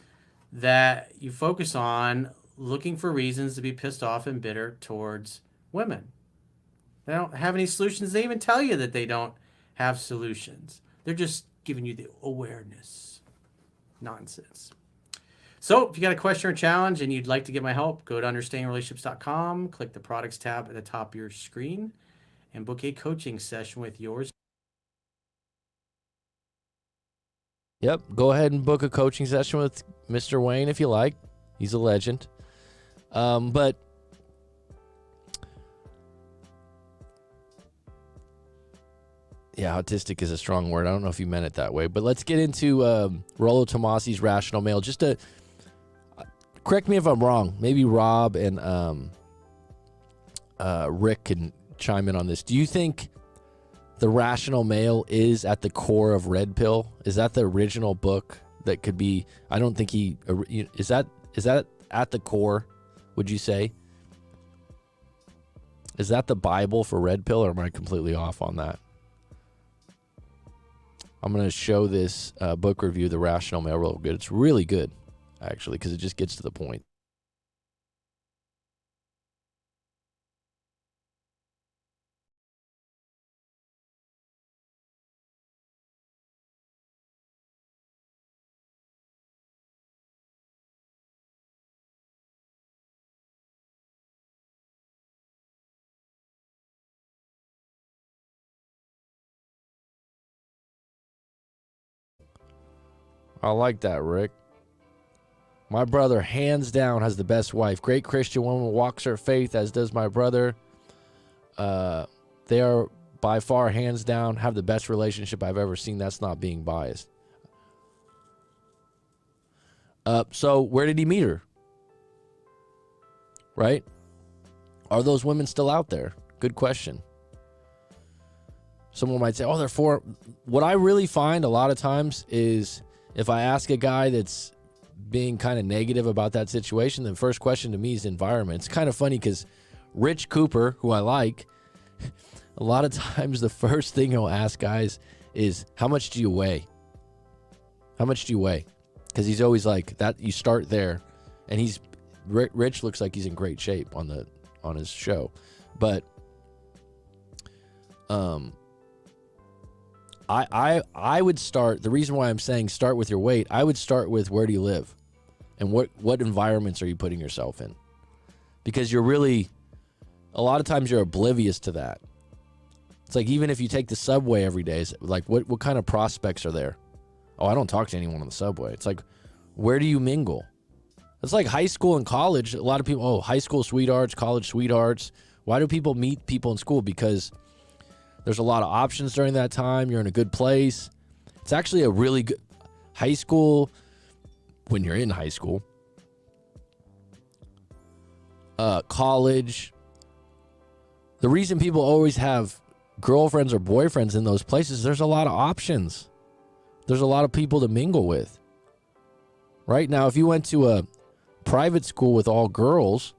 that you focus on looking for reasons to be pissed off and bitter towards women. They don't have any solutions. They even tell you that they don't have solutions. They're just giving you the awareness. Nonsense. So if you got a question or challenge and you'd like to get my help, go to understandingrelationships.com, click the products tab at the top of your screen, and book a coaching session with yours. Yep, go ahead and book a coaching session with Mr. Wayne if you like. He's a legend. But yeah, autistic is a strong word. I don't know if you meant it that way. But let's get into Rollo Tomasi's Rational Male. Just to correct me if I'm wrong. Maybe Rob and Rick can chime in on this. Do you think The Rational Male is at the core of Red Pill? Is that the original book that could be? I don't think he is that at the core, would you say? Is that the Bible for Red Pill, or am I completely off on that? I'm going to show this book review, The Rational Male, real good. It's really good, actually, because it just gets to the point. I like that, Rick. My brother, hands down, has the best wife. Great Christian woman, walks her faith, as does my brother. They are, by far, hands down, have the best relationship I've ever seen. That's not being biased. So where did he meet her? Right? Are those women still out there? Good question. Someone might say, oh, they're for... What I really find a lot of times is if I ask a guy that's being kind of negative about that situation, the first question to me is environment. It's kind of funny because Rich Cooper, who I like, a lot of times the first thing he'll ask guys is, how much do you weigh? How much do you weigh? Because he's always like that. You start there, and Rich looks like he's in great shape on his show, but I would start. The reason why I'm saying start with your weight, I would start with where do you live, and what environments are you putting yourself in, because you're really, a lot of times you're oblivious to that. It's like even if you take the subway every day, it's like what kind of prospects are there? Oh, I don't talk to anyone on the subway. It's like, where do you mingle? It's like high school and college. A lot of people, oh, high school sweethearts, college sweethearts. Why do people meet people in school? Because there's a lot of options during that time. You're in a good place. It's actually a really good high school when you're in high school. College. The reason people always have girlfriends or boyfriends in those places, there's a lot of options. There's a lot of people to mingle with. Right now, if you went to a private school with all girls,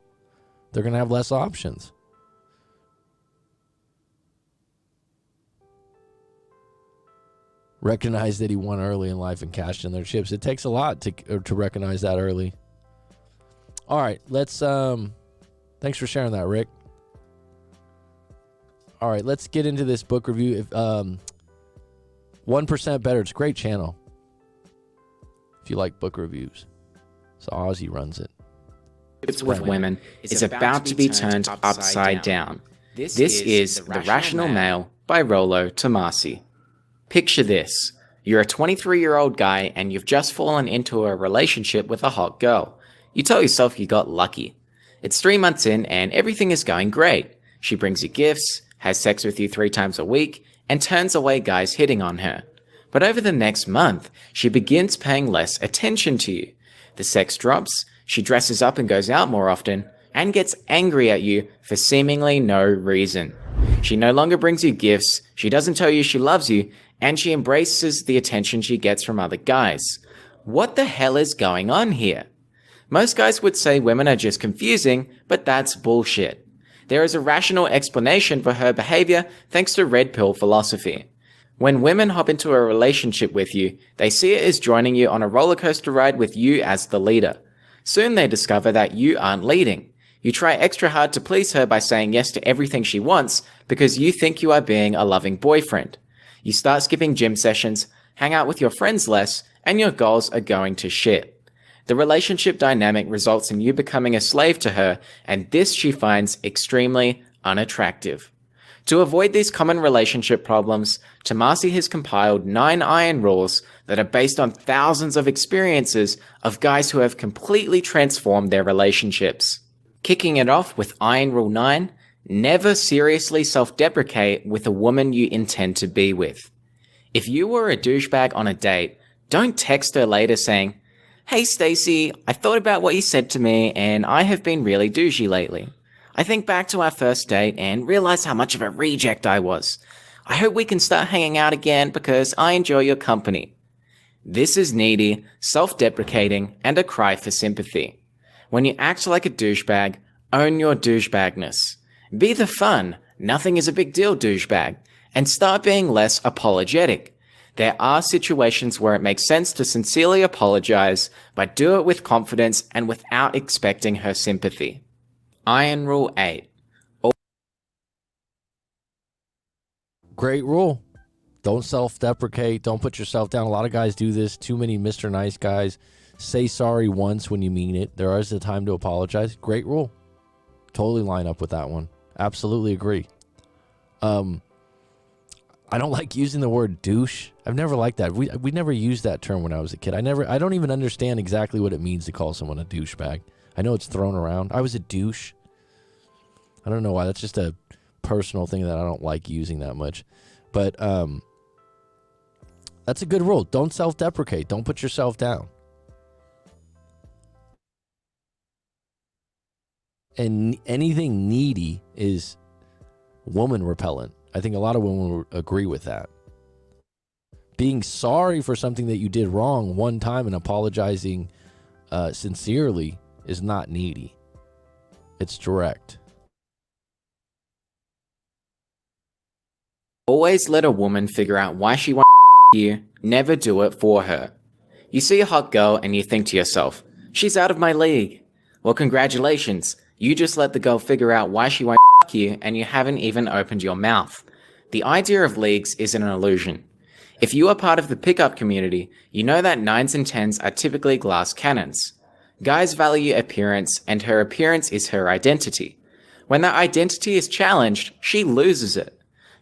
they're going to have less options. Recognize that he won early in life and cashed in their chips. It takes a lot to recognize that early. All right, let's thanks for sharing that, Rick. All right, let's get into this book review. 1% Better. It's a great channel if you like book reviews. So Ozzy runs it. It's with women is about to be turned upside down. This is The Rational Male by Rollo Tomasi. Picture this. You're a 23-year-old guy and you've just fallen into a relationship with a hot girl. You tell yourself you got lucky. It's 3 months in and everything is going great. She brings you gifts, has sex with you 3 times a week, and turns away guys hitting on her. But over the next month, she begins paying less attention to you. The sex drops, she dresses up and goes out more often, and gets angry at you for seemingly no reason. She no longer brings you gifts, she doesn't tell you she loves you, and she embraces the attention she gets from other guys. What the hell is going on here? Most guys would say women are just confusing, but that's bullshit. There is a rational explanation for her behavior thanks to red pill philosophy. When women hop into a relationship with you, they see it as joining you on a roller coaster ride with you as the leader. Soon they discover that you aren't leading. You try extra hard to please her by saying yes to everything she wants because you think you are being a loving boyfriend. You start skipping gym sessions, hang out with your friends less, and your goals are going to shit. The relationship dynamic results in you becoming a slave to her, and this she finds extremely unattractive. To avoid these common relationship problems, Tomasi has compiled 9 iron rules that are based on thousands of experiences of guys who have completely transformed their relationships. Kicking it off with Iron Rule 9, never seriously self-deprecate with a woman you intend to be with. If you were a douchebag on a date, don't text her later saying, "Hey Stacy, I thought about what you said to me and I have been really douchey lately. I think back to our first date and realize how much of a reject I was. I hope we can start hanging out again because I enjoy your company." This is needy, self-deprecating, and a cry for sympathy. When you act like a douchebag, own your douchebagness. Be the fun, nothing is a big deal douchebag, and start being less apologetic. There are situations where it makes sense to sincerely apologize, but do it with confidence and without expecting her sympathy. Iron Rule 8. Great rule. Don't self-deprecate. Don't put yourself down. A lot of guys do this. Too many Mr. Nice guys. Say sorry once when you mean it. There is a time to apologize. Great rule. Totally line up with that one. Absolutely agree. I don't like using the word douche. I've never liked that. We never used that term when I was a kid. I don't even understand exactly what it means to call someone a douchebag. I know it's thrown around. I was a douche. I don't know why. That's just a personal thing that I don't like using that much. But that's a good rule. Don't self-deprecate. Don't put yourself down. And anything needy is woman repellent. I think a lot of women would agree with that. Being sorry for something that you did wrong one time and apologizing sincerely is not needy. It's direct. Always let a woman figure out why she wants you, never do it for her. You see a hot girl and you think to yourself, "She's out of my league." Well, congratulations. You just let the girl figure out why she won't you and you haven't even opened your mouth. The idea of leagues is an illusion. If you are part of the pickup community, you know that 9s and 10s are typically glass cannons. Guys value appearance and her appearance is her identity. When that identity is challenged, she loses it.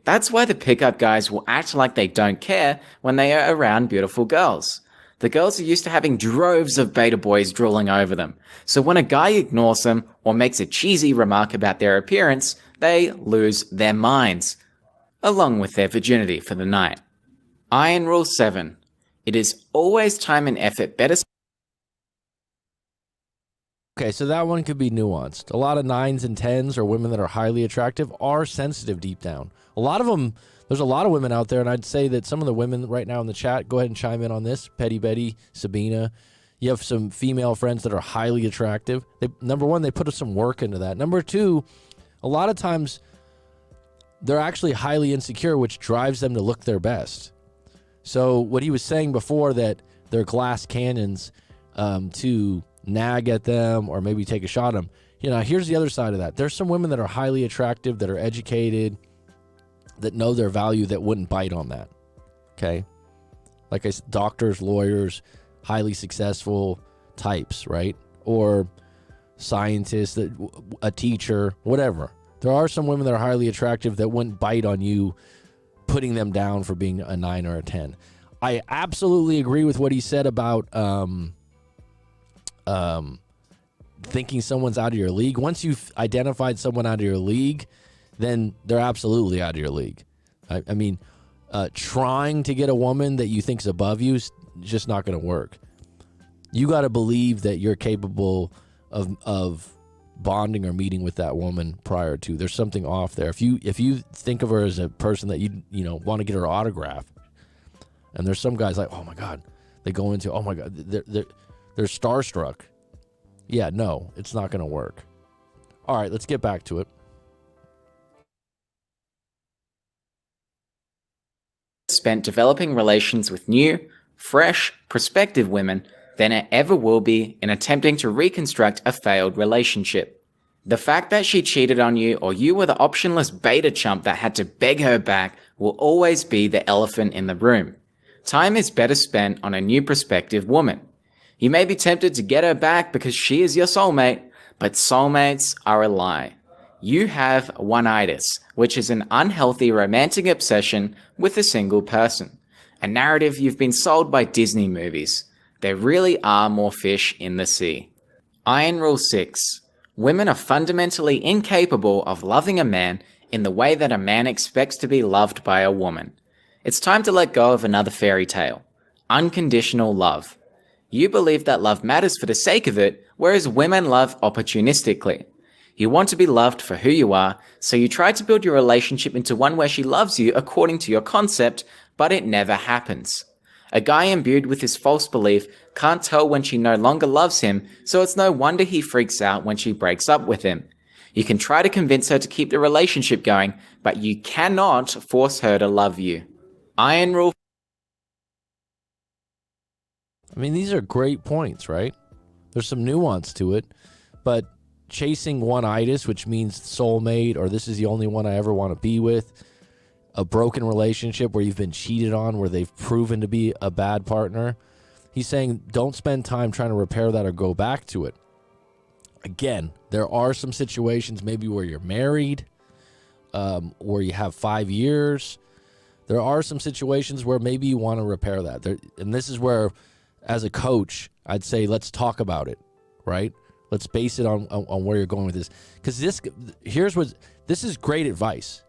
That's why the pickup guys will act like they don't care when they are around beautiful girls. The girls are used to having droves of beta boys drooling over them, so when a guy ignores them or makes a cheesy remark about their appearance, they lose their minds, along with their virginity for the night. Iron Rule 7. It is always time and effort better. Okay, so that one could be nuanced. A lot of 9s and 10s or women that are highly attractive are sensitive deep down. A lot of them, there's a lot of women out there, and I'd say that some of the women right now in the chat, go ahead and chime in on this. Petty Betty, Sabina. You have some female friends that are highly attractive. Number one, they put some work into that. Number two, a lot of times they're actually highly insecure, which drives them to look their best. So what he was saying before, that they're glass cannons to nag at them or maybe take a shot at them. You know, here's the other side of that. There's some women that are highly attractive, that are educated, that know their value, that wouldn't bite on that. Okay? Like I said, doctors, lawyers, highly successful types, right? Or scientists, a teacher, whatever. There are some women that are highly attractive that wouldn't bite on you putting them down for being a 9 or a 10. I absolutely agree with what he said about thinking someone's out of your league. Once you've identified someone out of your league, then they're absolutely out of your league. I mean, trying to get a woman that you think's above you is just not going to work. You got to believe that you're capable of bonding or meeting with that woman prior to. There's something off there. If you think of her as a person that you want to get her autograph, and there's some guys like, oh my God, they go into, oh my God, they're starstruck. Yeah, no, it's not going to work. All right, let's get back to it. Spent developing relations with new, fresh, prospective women than it ever will be in attempting to reconstruct a failed relationship. The fact that she cheated on you or you were the optionless beta chump that had to beg her back will always be the elephant in the room. Time is better spent on a new prospective woman. You may be tempted to get her back because she is your soulmate, but soulmates are a lie. You have one-itis, which is an unhealthy romantic obsession with a single person. A narrative you've been sold by Disney movies. There really are more fish in the sea. Iron Rule 6. Women are fundamentally incapable of loving a man in the way that a man expects to be loved by a woman. It's time to let go of another fairy tale. Unconditional love. You believe that love matters for the sake of it, whereas women love opportunistically. You want to be loved for who you are, so you try to build your relationship into one where she loves you according to your concept, but it never happens. A guy imbued with this false belief can't tell when she no longer loves him, so it's no wonder he freaks out when she breaks up with him. You can try to convince her to keep the relationship going, but you cannot force her to love you. Iron Rule. I mean, these are great points, right? There's some nuance to it, but chasing one-itis, which means soulmate, or this is the only one I ever want to be with, a broken relationship where you've been cheated on, where they've proven to be a bad partner. He's saying don't spend time trying to repair that or go back to it. Again, there are some situations maybe where you're married, where you have 5 years. There are some situations where maybe you want to repair that. And this is where, as a coach, I'd say let's talk about it, right? Let's base it on where you're going with this. Because this is great advice.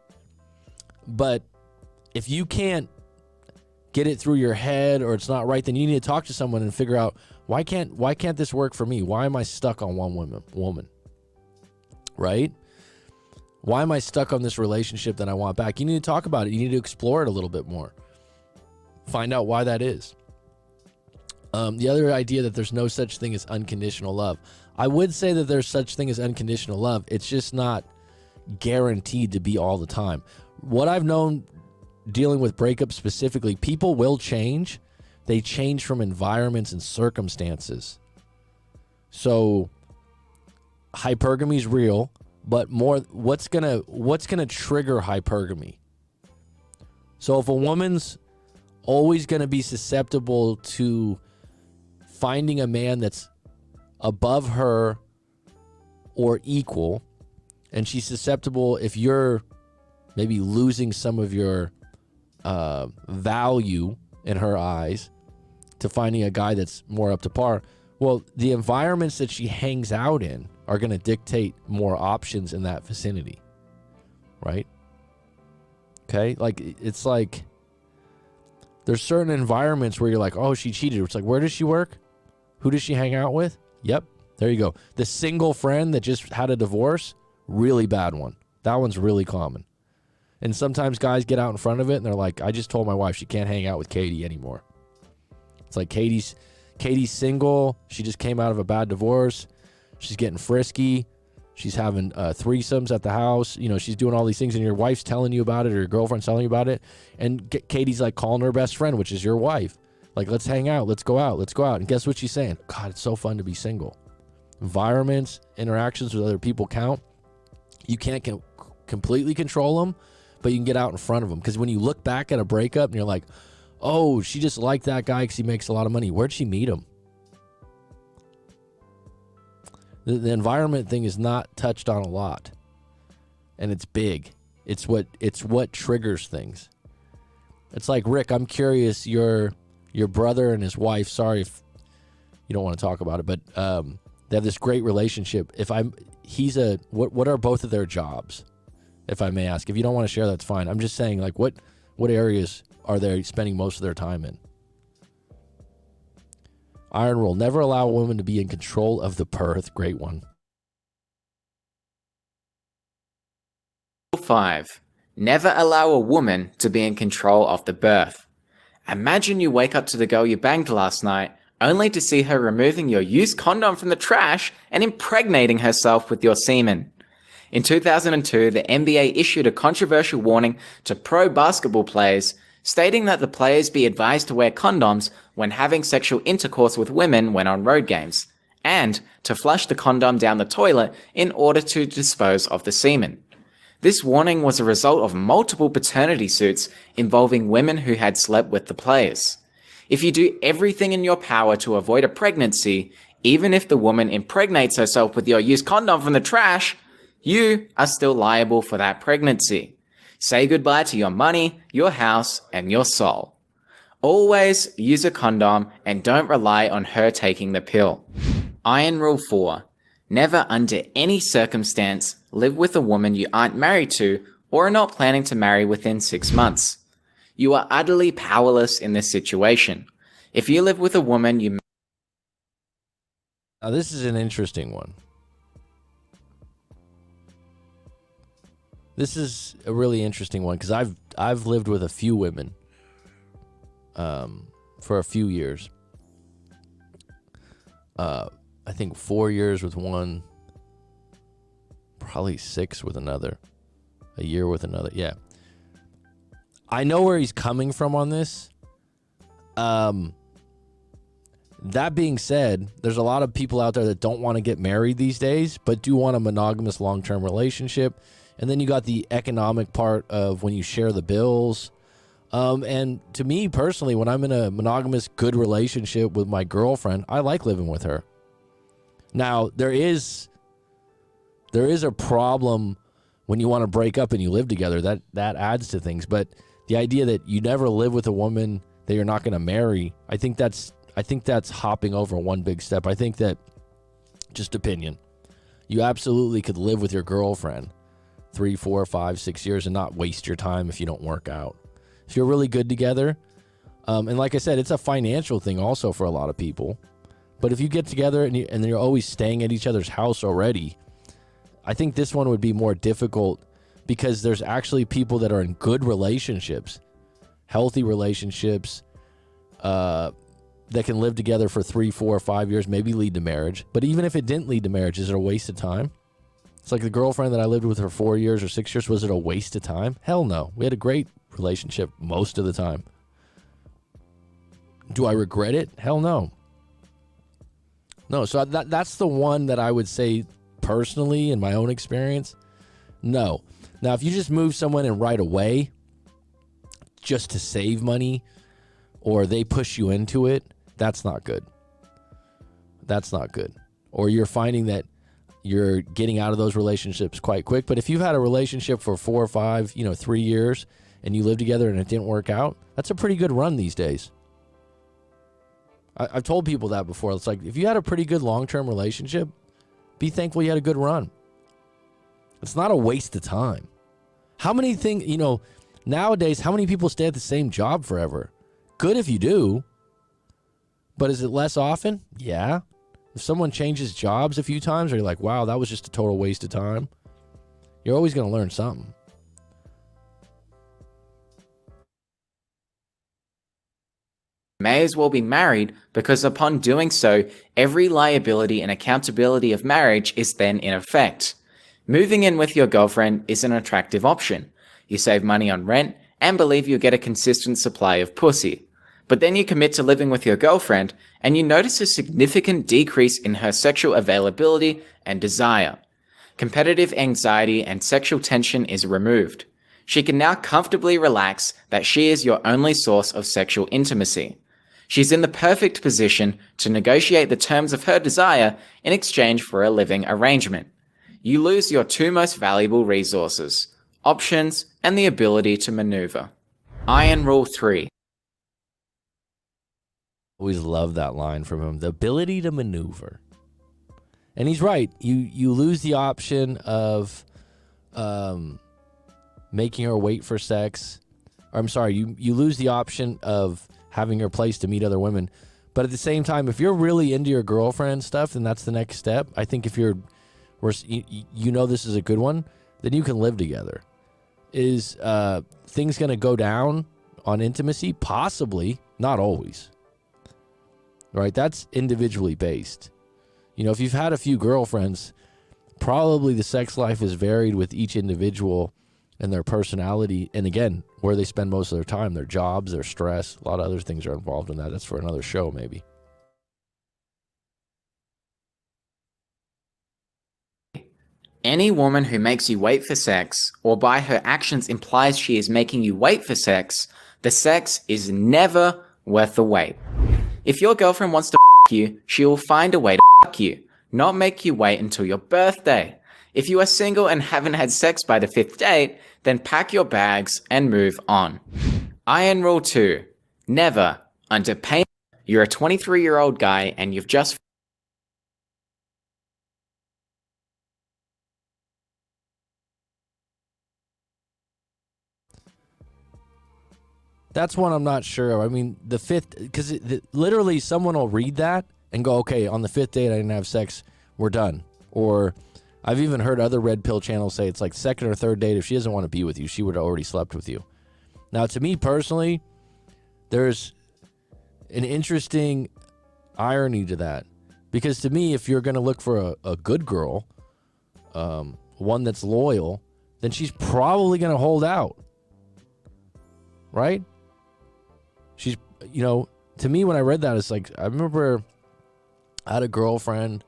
But if you can't get it through your head or it's not right, then you need to talk to someone and figure out why can't this work for me? Why am I stuck on one woman? Right? Why am I stuck on this relationship that I want back? You need to talk about it. You need to explore it a little bit more. Find out why that is. The other idea that there's no such thing as unconditional love. I would say that there's such thing as unconditional love. It's just not guaranteed to be all the time. What I've known dealing with breakups specifically, people will change. They change from environments and circumstances. So hypergamy is real, but more what's gonna trigger hypergamy? So if a woman's always gonna be susceptible to finding a man that's above her or equal, and she's susceptible if you're maybe losing some of your value in her eyes to finding a guy that's more up to par, well, the environments that she hangs out in are going to dictate more options in that vicinity, right? Okay, like it's like there's certain environments where you're like, oh, she cheated. It's like, where does she work? Who does she hang out with? Yep, there you go. The single friend that just had a divorce, really bad one. That one's really common. And sometimes guys get out in front of it and they're like, I just told my wife she can't hang out with Katie anymore. It's like Katie's single. She just came out of a bad divorce. She's getting frisky. She's having threesomes at the house. You know, she's doing all these things and your wife's telling you about it or your girlfriend's telling you about it. And Katie's like calling her best friend, which is your wife. Like, let's hang out. Let's go out. Let's go out. And guess what she's saying? God, it's so fun to be single. Environments, interactions with other people count. You can't completely control them, but you can get out in front of them. Because when you look back at a breakup and you're like, oh, she just liked that guy because he makes a lot of money. Where'd she meet him? The environment thing is not touched on a lot. And it's big. It's what triggers things. It's like, Rick, I'm curious, your brother and his wife, sorry if you don't want to talk about it, but they have this great relationship. What are both of their jobs, if I may ask? If you don't want to share, that's fine. I'm just saying, like, what areas are they spending most of their time in? Iron rule, never allow a woman to be in control of the birth. Great one. 5. Never allow a woman to be in control of the birth. Imagine you wake up to the girl you banged last night, only to see her removing your used condom from the trash and impregnating herself with your semen. In 2002, the NBA issued a controversial warning to pro basketball players, stating that the players be advised to wear condoms when having sexual intercourse with women when on road games, and to flush the condom down the toilet in order to dispose of the semen. This warning was a result of multiple paternity suits involving women who had slept with the players. If you do everything in your power to avoid a pregnancy, even if the woman impregnates herself with your used condom from the trash, you are still liable for that pregnancy. Say goodbye to your money, your house, and your soul. Always use a condom and don't rely on her taking the pill. Iron Rule 4. Never under any circumstance live with a woman you aren't married to or are not planning to marry within 6 months. You are utterly powerless in this situation. If you live with a woman you... Now, this is an interesting one. This is a really interesting one because I've lived with a few women for a few years. I think 4 years with one, probably 6 with another, a year with another. Yeah. I know where he's coming from on this. That being said, there's a lot of people out there that don't want to get married these days, but do want a monogamous long-term relationship. And then you got the economic part of when you share the bills. And to me personally, when I'm in a monogamous, good relationship with my girlfriend, I like living with her. Now, there is a problem when you want to break up and you live together. That adds to things. But the idea that you never live with a woman that you're not going to marry, I think that's hopping over one big step. I think that, just opinion, you absolutely could live with your girlfriend 3, 4, 5, 6 years and not waste your time if you don't work out. If you're really good together, and like I said, it's a financial thing also for a lot of people. But if you get together and you're always staying at each other's house already, I think this one would be more difficult because there's actually people that are in good relationships, healthy relationships, that can live together for 3, 4, 5 years, maybe lead to marriage. But even if it didn't lead to marriage, is it a waste of time? It's like the girlfriend that I lived with for 4 years or 6 years. Was it a waste of time? Hell no. We had a great relationship most of the time. Do I regret it? Hell no. No, so that's the one that I would say personally in my own experience. No. Now, if you just move someone in right away just to save money or they push you into it, that's not good. That's not good. Or you're finding that you're getting out of those relationships quite quick. But if you've had a relationship for 4 or 5, 3 years and you live together and it didn't work out, that's a pretty good run these days. I've told people that before. It's like, if you had a pretty good long-term relationship, be thankful you had a good run. It's not a waste of time. How many things, nowadays, how many people stay at the same job forever? Good if you do. But is it less often? Yeah. If someone changes jobs a few times, or you're like, wow, that was just a total waste of time, you're always going to learn something. May as well be married because upon doing so, every liability and accountability of marriage is then in effect. Moving in with your girlfriend is an attractive option. You save money on rent and believe you'll get a consistent supply of pussy. But then you commit to living with your girlfriend and you notice a significant decrease in her sexual availability and desire. Competitive anxiety and sexual tension is removed. She can now comfortably relax that she is your only source of sexual intimacy. She's in the perfect position to negotiate the terms of her desire in exchange for a living arrangement. You lose your 2 most valuable resources, options and the ability to maneuver. Iron Rule 3. Always love that line from him. The ability to maneuver. And he's right. You lose the option of making her wait for sex. Or, I'm sorry, you lose the option of having her place to meet other women. But at the same time, if you're really into your girlfriend stuff, then that's the next step. I think if you know this is a good one, then you can live together. Is things going to go down on intimacy? Possibly. Not always. Right? That's individually based. You know, if you've had a few girlfriends, probably the sex life is varied with each individual and their personality. And again, where they spend most of their time, their jobs, their stress, a lot of other things are involved in that. That's for another show, maybe. Any woman who makes you wait for sex, or by her actions implies she is making you wait for sex, the sex is never worth the wait. If your girlfriend wants to you, she will find a way to you, not make you wait until your birthday. If you are single and haven't had sex by the 5th date, then pack your bags and move on. Iron Rule 2. Never, under pain, you're a 23-year-old guy and you've just That's one I'm not sure of. I mean, the 5th, because literally someone will read that and go, okay, on the 5th date I didn't have sex, we're done. Or I've even heard other red pill channels say it's like 2nd or 3rd date, if she doesn't want to be with you, she would have already slept with you. Now, to me personally, there's an interesting irony to that. Because to me, if you're going to look for a good girl, one that's loyal, then she's probably going to hold out. Right? She's, you know, to me when I read that, it's like, I remember I had a girlfriend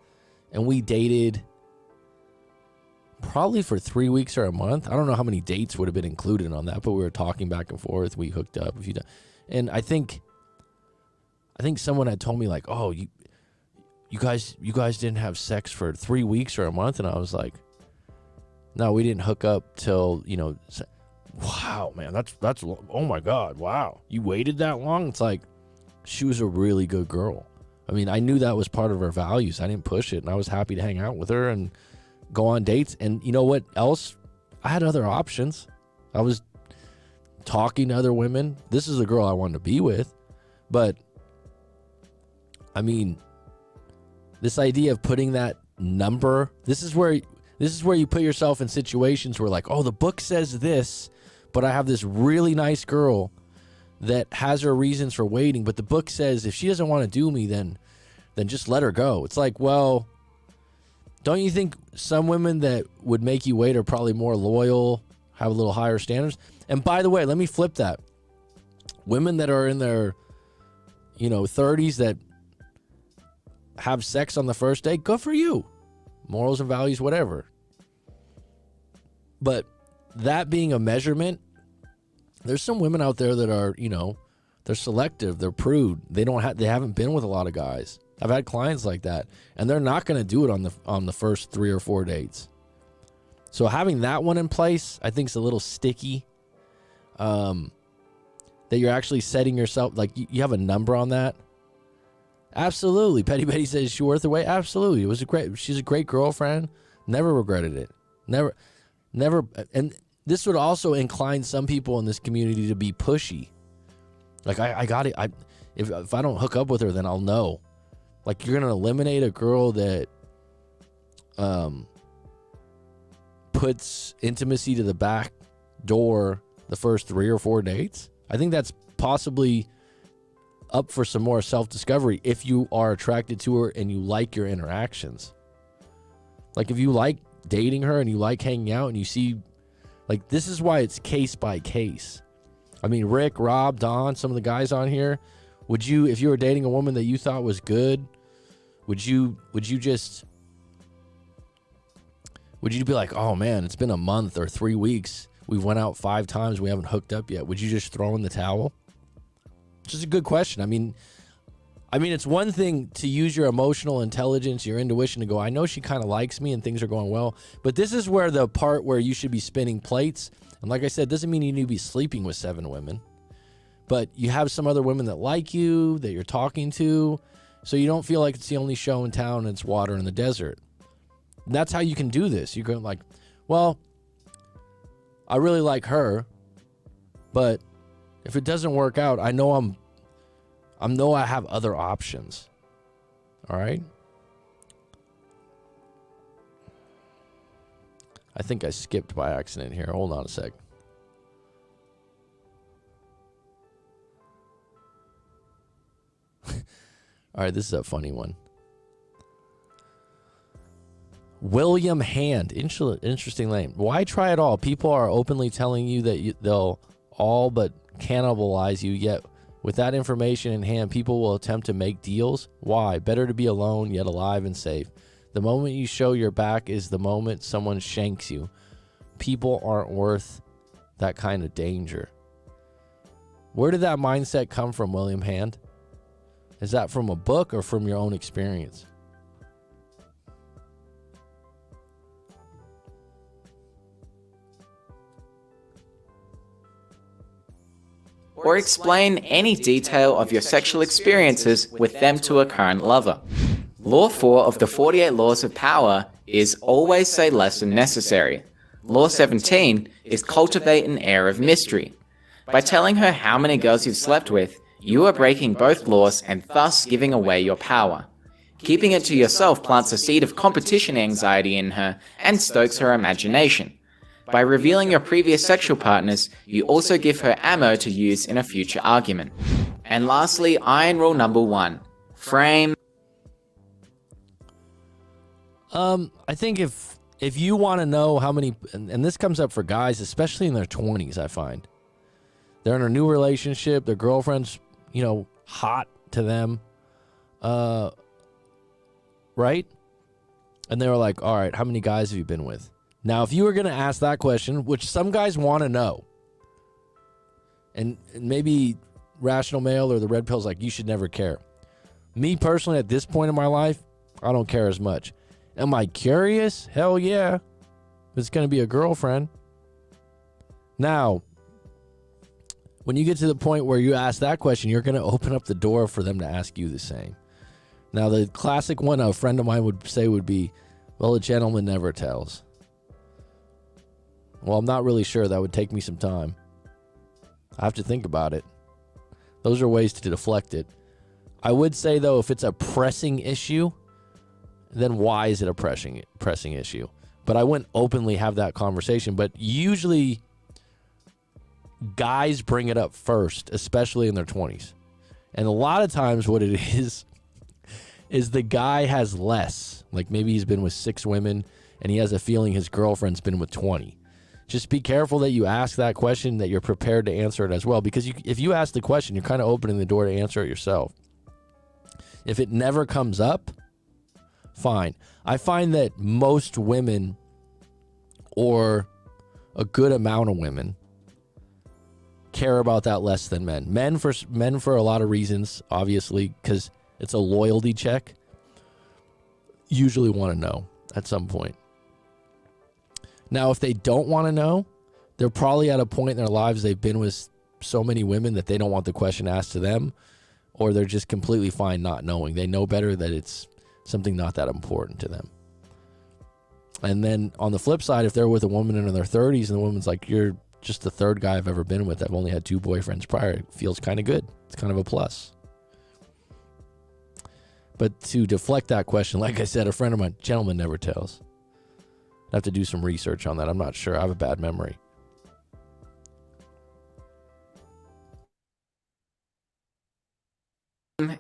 and we dated probably for 3 weeks or a month. I don't know how many dates would have been included on that, but we were talking back and forth. We hooked up a few times. And I think someone had told me like, oh, you guys didn't have sex for 3 weeks or a month. And I was like, no, we didn't hook up till, you know, wow, man, that's oh my God, wow, you waited that long? It's like, she was a really good girl. I mean, I knew that was part of her values. I didn't push it, and I was happy to hang out with her and go on dates. And you know what else? I had other options. I was talking to other women. This is the girl I wanted to be with. But I mean, this idea of putting that number, this is where you put yourself in situations where like, oh, the book says this, but I have this really nice girl that has her reasons for waiting. But the book says if she doesn't want to do me, then just let her go. It's like, well, don't you think some women that would make you wait are probably more loyal, have a little higher standards? And by the way, let me flip that. Women that are in their, 30s that have sex on the first date, good for you. Morals and values, whatever. But that being a measurement, there's some women out there that are, they're selective, they're prude. They haven't been with a lot of guys. I've had clients like that, and they're not going to do it on the first 3 or 4 dates. So having that one in place, I think is a little sticky. That you're actually setting yourself, like you have a number on that. Absolutely. Petty Betty says, is she worth the wait? Absolutely. She's a great girlfriend. Never regretted it. Never. And this would also incline some people in this community to be pushy. Like, I got it. If I don't hook up with her, then I'll know. Like, you're going to eliminate a girl that puts intimacy to the back door the first 3 or 4 dates? I think that's possibly up for some more self-discovery if you are attracted to her and you like your interactions. Like, if you like dating her and you like hanging out and you see, like, this is why it's case by case. I mean, Rick, Rob, Don, some of the guys on here, would you, if you were dating a woman that you thought was good, would you be like, oh man, it's been a month or 3 weeks, we went out 5 times, we haven't hooked up yet, would you just throw in the towel? Which is a good question. I mean, it's one thing to use your emotional intelligence, your intuition to go, I know she kind of likes me and things are going well, but this is where the part where you should be spinning plates. And like I said, doesn't mean you need to be sleeping with 7 women. but you have some other women that like you, that you're talking to, so you don't feel like it's the only show in town and it's water in the desert. And that's how you can do this. You go like, well, I really like her, but if it doesn't work out, I know I have other options. All right? I think I skipped by accident here. Hold on a sec. All right, this is a funny one. William Hand. Interesting name. Why try it all? People are openly telling you that they'll all but cannibalize you, yet with that information in hand, people will attempt to make deals. Why? Better to be alone, yet alive and safe. The moment you show your back is the moment someone shanks you. People aren't worth that kind of danger. Where did that mindset come from, William Hand? Is that from a book or from your own experience? Or explain any detail of your sexual experiences with them to a current lover. Law 4 of the 48 Laws of Power is always say less than necessary. Law 17 is cultivate an air of mystery. By telling her how many girls you've slept with, you are breaking both laws and thus giving away your power. Keeping it to yourself plants a seed of competition anxiety in her and stokes her imagination. By revealing your previous sexual partners, you also give her ammo to use in a future argument. And lastly, iron rule number 1. Frame. I think if you want to know how many, and this comes up for guys, especially in their 20s, I find. They're in a new relationship, their girlfriend's, hot to them, right? And they were like, all right, how many guys have you been with? Now, if you were going to ask that question, which some guys want to know, and maybe Rational Male or the Red Pill's like, you should never care. Me personally, at this point in my life, I don't care as much. Am I curious? Hell yeah. It's going to be a girlfriend. Now, when you get to the point where you ask that question, you're going to open up the door for them to ask you the same. Now, the classic one a friend of mine would say would be, well, a gentleman never tells. Well, I'm not really sure. That would take me some time. I have to think about it. Those are ways to deflect it. I would say, though, if it's a pressing issue, then why is it a pressing issue? But I wouldn't openly have that conversation. But usually, guys bring it up first, especially in their 20s. And a lot of times what it is the guy has less. Like maybe he's been with 6 women, and he has a feeling his girlfriend's been with 20. Just be careful that you ask that question, that you're prepared to answer it as well. Because if you ask the question, you're kind of opening the door to answer it yourself. If it never comes up, fine. I find that most women, or a good amount of women, care about that less than men. Men for a lot of reasons, obviously, because it's a loyalty check. Usually want to know at some point. Now, if they don't want to know, they're probably at a point in their lives they've been with so many women that they don't want the question asked to them, or they're just completely fine not knowing. They know better that it's something not that important to them. And then on the flip side, if they're with a woman in their 30s and the woman's like, you're just the third guy I've ever been with, I've only had 2 boyfriends prior, it feels kind of good. It's kind of a plus. But to deflect that question, like I said, a friend of mine, gentleman never tells. I have to do some research on that. I'm not sure. I have a bad memory.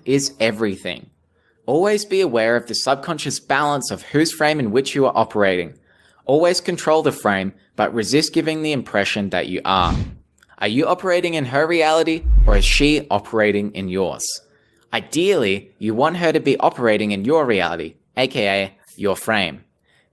Is everything. Always be aware of the subconscious balance of whose frame in which you are operating. Always control the frame, but resist giving the impression that you are. Are you operating in her reality, or is she operating in yours? Ideally, you want her to be operating in your reality, aka your frame.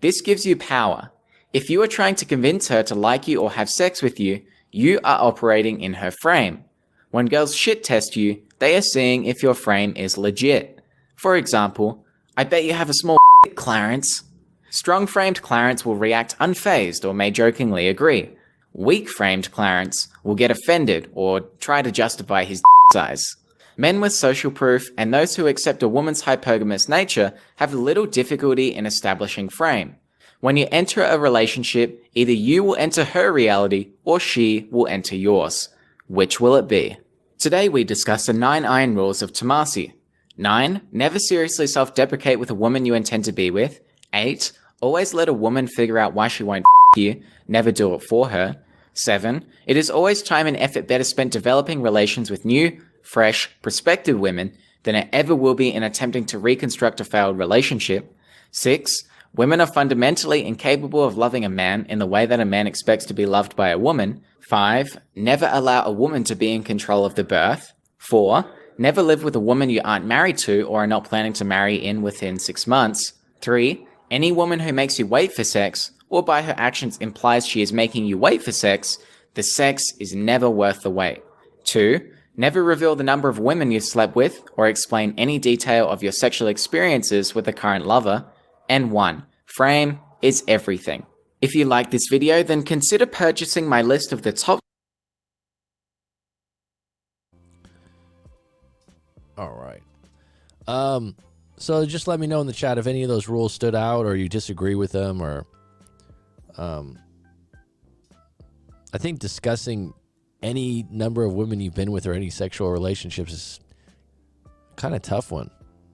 This gives you power. If you are trying to convince her to like you or have sex with you, you are operating in her frame. When girls shit test you, they are seeing if your frame is legit. For example, I bet you have a small Clarence. Strong-framed Clarence will react unfazed or may jokingly agree. Weak-framed Clarence will get offended or try to justify his size. Men with social proof and those who accept a woman's hypergamous nature have little difficulty in establishing frame. When you enter a relationship, either you will enter her reality or she will enter yours. Which will it be? Today we discuss the 9 iron rules of Tomasi. 9. Never seriously self-deprecate with a woman you intend to be with. 8. Always let a woman figure out why she won't you, never do it for her. 7. It is always time and effort better spent developing relations with new, fresh, prospective women than it ever will be in attempting to reconstruct a failed relationship. 6. Women are fundamentally incapable of loving a man in the way that a man expects to be loved by a woman. 5. Never allow a woman to be in control of the birth. 4. Never live with a woman you aren't married to or are not planning to marry in within 6 months. 3. Any woman who makes you wait for sex, or by her actions implies she is making you wait for sex, the sex is never worth the wait. 2. Never reveal the number of women you've slept with, or explain any detail of your sexual experiences with a current lover. And 1. Frame is everything. If you like this video, then consider purchasing my list of the top. All right. So just let me know in the chat if any of those rules stood out or you disagree with them, or I think discussing any number of women you've been with or any sexual relationships is kind of tough one.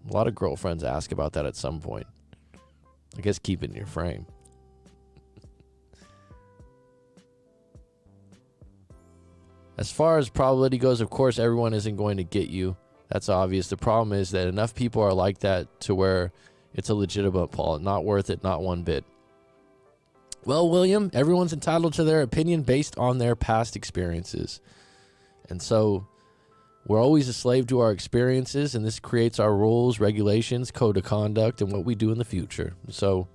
A lot of girlfriends ask about that at some point. I guess keep it in your frame. As far as probability goes, of course, everyone isn't going to get you. That's obvious. The problem is that enough people are like that to where it's a legitimate pull. Not worth it, not one bit. Well, William, everyone's entitled to their opinion based on their past experiences. And so we're always a slave to our experiences, and this creates our rules, regulations, code of conduct, and what we do in the future. So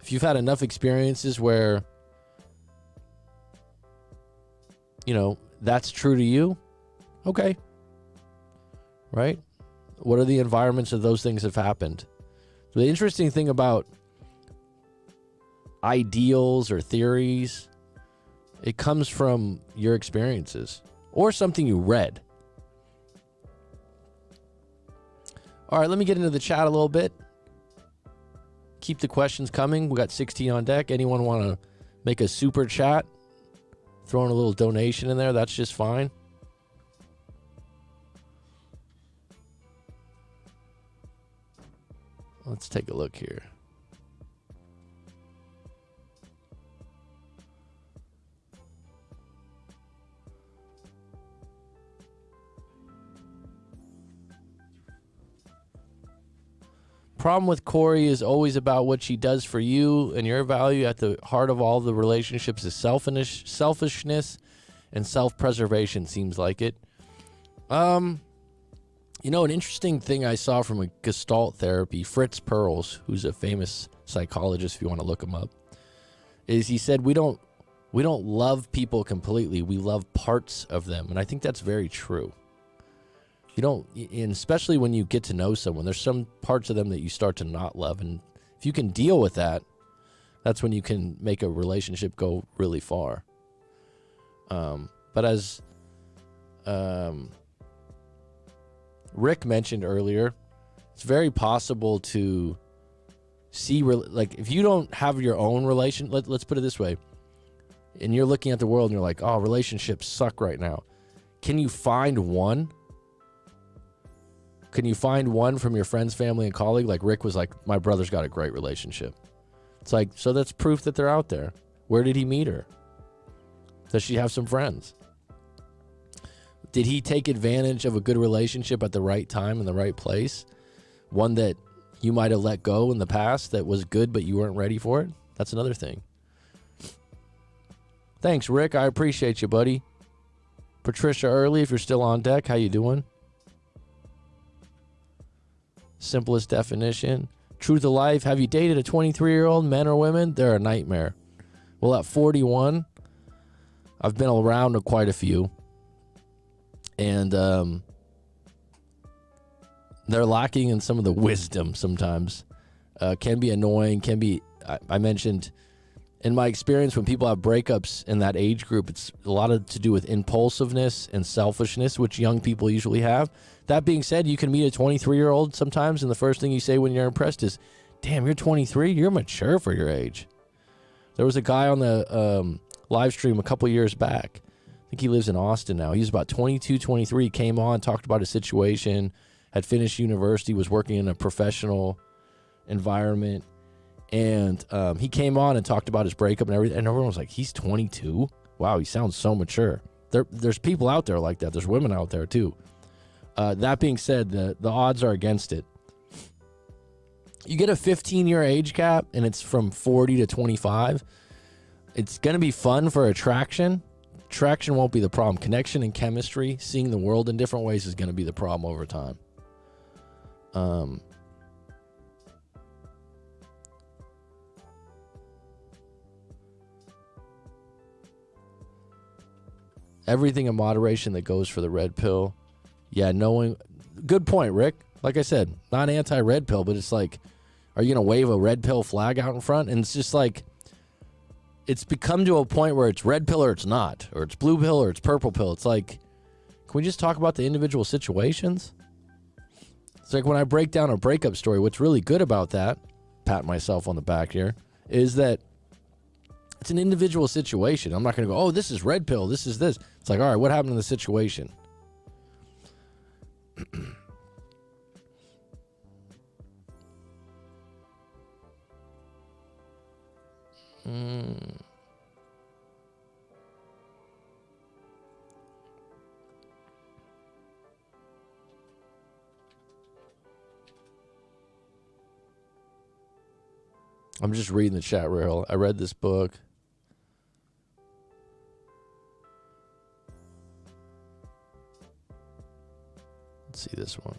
if you've had enough experiences where, you know, that's true to you, okay. Right? What are the environments that those things have happened? So the interesting thing about ideals or theories, it comes from your experiences or something you read. All right, let me get into the chat a little bit. Keep the questions coming. We got 16 on deck. Anyone want to make a super chat? Throw in a little donation in there. That's just fine. Let's take a look here. Problem with Corey is always about what she does for you and your value. At the heart of all the relationships is selfishness and self-preservation, seems like it. You know, an interesting thing I saw from a Gestalt therapy, Fritz Perls, who's a famous psychologist if you want to look him up, is he said we don't love people completely. We love parts of them. And I think that's very true. You don't, and especially when you get to know someone, there's some parts of them that you start to not love. And if you can deal with that, that's when you can make a relationship go really far. But as Rick mentioned earlier, it's very possible to see, like, if you don't have your own relation, let's put it this way, and you're looking at the world and you're like, oh, relationships suck right now. Can you find one? Can you find one from your friends, family, and colleague? Like Rick was like, my brother's got a great relationship. It's like, so that's proof that they're out there. Where did he meet her? Does she have some friends? Did he take advantage of a good relationship at the right time in the right place? One that you might have let go in the past that was good, but you weren't ready for it? That's another thing. Thanks, Rick. I appreciate you, buddy. Patricia Early, if you're still on deck, how you doing? Simplest definition. Truth of life. Have you dated a 23-year-old, men or women? They're a nightmare. Well, at 41, I've been around quite a few. And they're lacking in some of the wisdom sometimes. Can be annoying, can be, I mentioned in my experience, when people have breakups in that age group, it's a lot of to do with impulsiveness and selfishness, which young people usually have. That being said, you can meet a 23-year-old sometimes, and the first thing you say when you're impressed is, damn, you're 23? You're mature for your age. There was a guy on the live stream a couple years back. I think he lives in Austin now. He was about 22, 23, came on, talked about his situation, had finished university, was working in a professional environment. And he came on and talked about his breakup and everything. And everyone was like, he's 22? Wow, he sounds so mature. There's people out there like that. There's women out there too. That being said, the odds are against it. You get a 15-year age gap and it's from 40 to 25. It's going to be fun for attraction. Attraction won't be the problem. Connection and chemistry, seeing the world in different ways is going to be the problem over time. Everything in moderation that goes for the red pill. Yeah, knowing. Good point, Rick. Like I said, not anti-red pill, but it's like, are you going to wave a red pill flag out in front? And it's just like, it's become to a point where it's red pill or it's not, or it's blue pill or it's purple pill. It's like, can we just talk about the individual situations? It's like when I break down a breakup story, what's really good about that, pat myself on the back here, is that it's an individual situation. I'm not going to go, oh, this is red pill, this is this. It's like, all right, what happened in the situation? I'm just reading the chat real. I read this book. Let's see this one.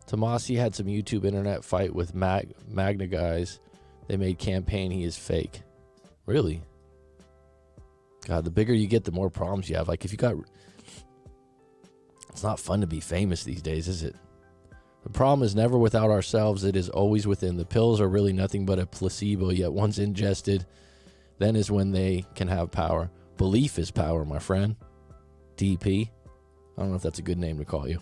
Tomasi had some YouTube internet fight with Magna guys. They made campaign he is fake. Really? God, the bigger you get, the more problems you have. Like if you got... It's not fun to be famous these days, is it? The problem is never without ourselves. It is always within. The pills are really nothing but a placebo, yet once ingested, then is when they can have power. Belief is power, my friend. DP. I don't know if that's a good name to call you.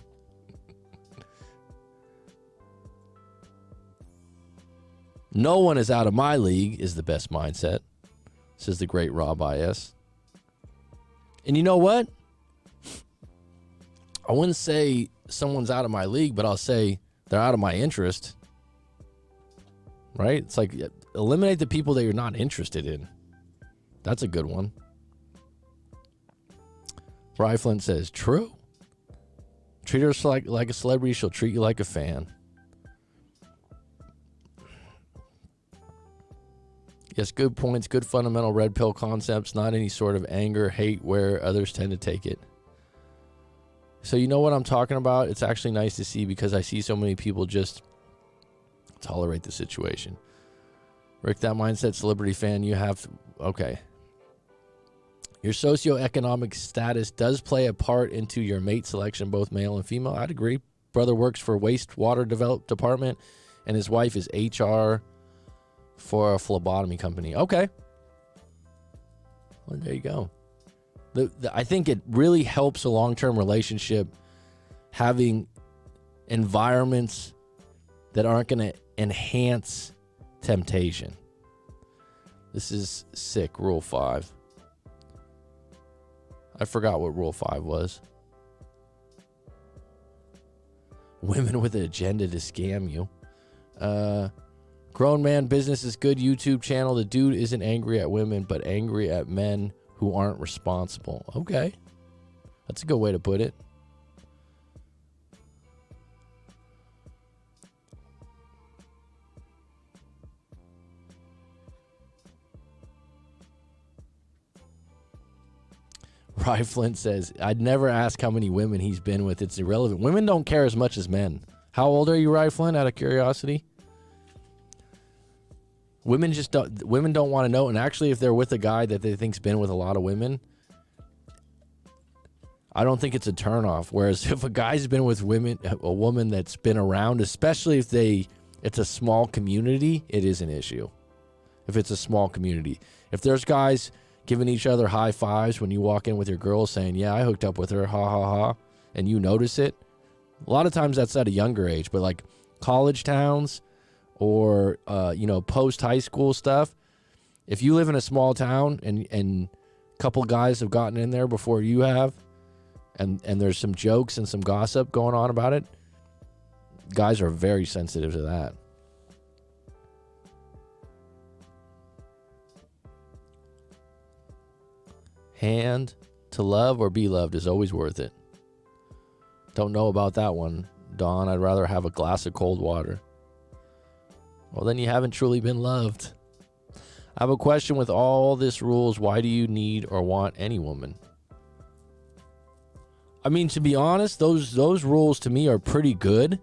No one is out of my league is the best mindset, says the great Rob IS. And you know what? I wouldn't say someone's out of my league, but I'll say they're out of my interest. Right? It's like eliminate the people that you're not interested in. That's a good one. Riflin says, true. Treat her like a celebrity, she'll treat you like a fan. Yes, good points, good fundamental red pill concepts, not any sort of anger, hate where others tend to take it. So you know what I'm talking about? It's actually nice to see because I see so many people just tolerate the situation. Rick, that mindset, celebrity fan, you have to, okay. Your socioeconomic status does play a part into your mate selection, both male and female. I'd agree. Brother works for wastewater department, and his wife is HR for a phlebotomy company. Okay. Well, there you go. I think it really helps a long-term relationship having environments that aren't going to enhance temptation. This is sick, Rule 5. I forgot what Rule 5 was. Women with an agenda to scam you. Grown man business is good YouTube channel. The dude isn't angry at women, but angry at men who aren't responsible. Okay. That's a good way to put it. Rye Flint says, I'd never ask how many women he's been with. It's irrelevant. Women don't care as much as men. How old are you, Rye Flint, out of curiosity? Women don't want to know. And actually, if they're with a guy that they think's been with a lot of women, I don't think it's a turnoff. Whereas if a guy's been with a woman that's been around, especially if it's a small community, it is an issue. if it's a small community. If there's guys giving each other high fives when you walk in with your girl saying, yeah, I hooked up with her, ha, ha, ha, and you notice it, a lot of times that's at a younger age, but like college towns or, post-high school stuff, if you live in a small town and a couple guys have gotten in there before you have, and there's some jokes and some gossip going on about it, guys are very sensitive to that. Hand to love or be loved is always worth it. Don't know about that one, Dawn. I'd rather have a glass of cold water. Well, then you haven't truly been loved. I have a question. With all this rules, why do you need or want any woman? I mean, to be honest, those rules to me are pretty good.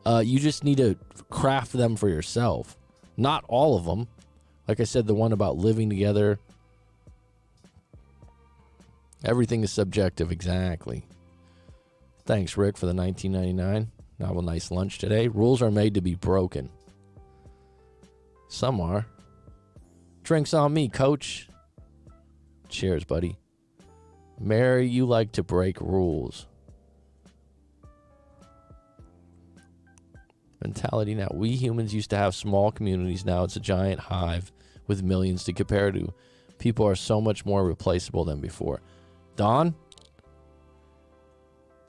You just need to craft them for yourself. Not all of them. Like I said, the one about living together. Everything is subjective, exactly. Thanks, Rick, for the $19.99. Have a nice lunch today. Rules are made to be broken. Some are. Drinks on me, coach. Cheers, buddy. Mary, you like to break rules. Mentality now. We humans used to have small communities. Now it's a giant hive with millions to compare to. People are so much more replaceable than before. Don,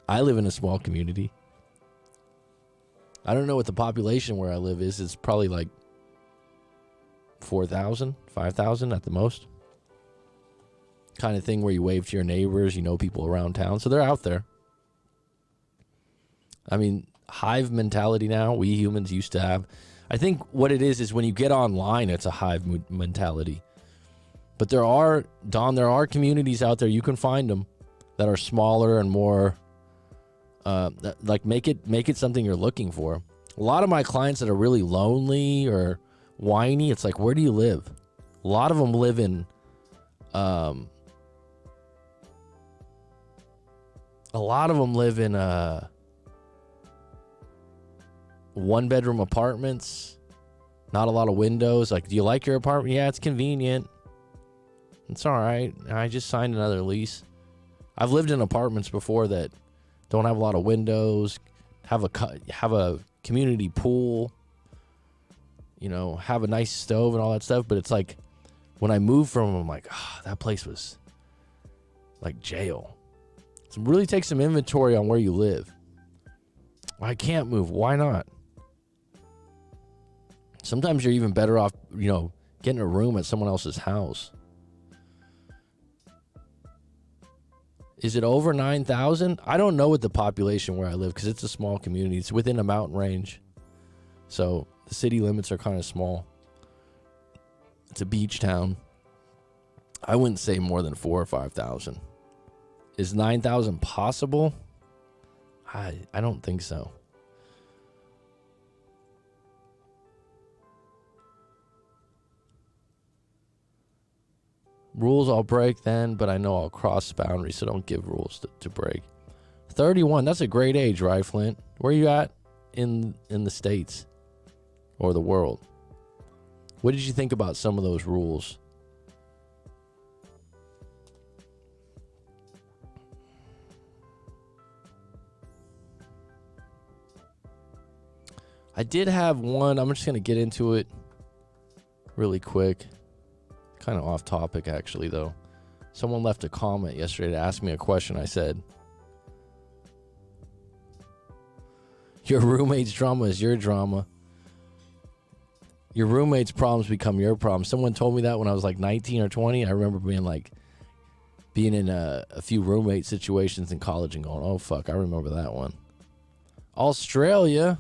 I live in a small community. I don't know what the population where I live is. It's probably like 4,000, 5,000 at the most. Kind of thing where you wave to your neighbors, you know people around town. So they're out there. I mean, hive mentality now, we humans used to have. I think what it is when you get online, it's a hive mentality. But there are communities out there, you can find them, that are smaller and more, like make it something you're looking for. A lot of my clients that are really lonely or whiny, it's like, where do you live? A lot of them live in, one-bedroom apartments, not a lot of windows. Like, do you like your apartment? Yeah, it's convenient. It's all right. I just signed another lease. I've lived in apartments before that don't have a lot of windows, have a community pool, have a nice stove and all that stuff. But it's like, when I moved from them, I'm like, that place was like jail. So really take some inventory on where you live. I can't move. Why not? Sometimes you're even better off, getting a room at someone else's house. Is it over 9,000? I don't know what the population where I live because it's a small community. It's within a mountain range. So the city limits are kind of small. It's a beach town. I wouldn't say more than 4,000 or 5,000. Is 9,000 possible? I don't think so. Rules I'll break then, but I know I'll cross boundaries, so don't give rules to break. 31, that's a great age, right, Flint? Where are you at in the States or the world? What did you think about some of those rules? I did have one. I'm just going to get into it really quick. Kind of off topic, actually, though. Someone left a comment yesterday to ask me a question. I said, your roommate's drama is your drama. Your roommate's problems become your problems. Someone told me that when I was like 19 or 20. I remember being in a few roommate situations in college and going, oh, fuck, I remember that one. Australia.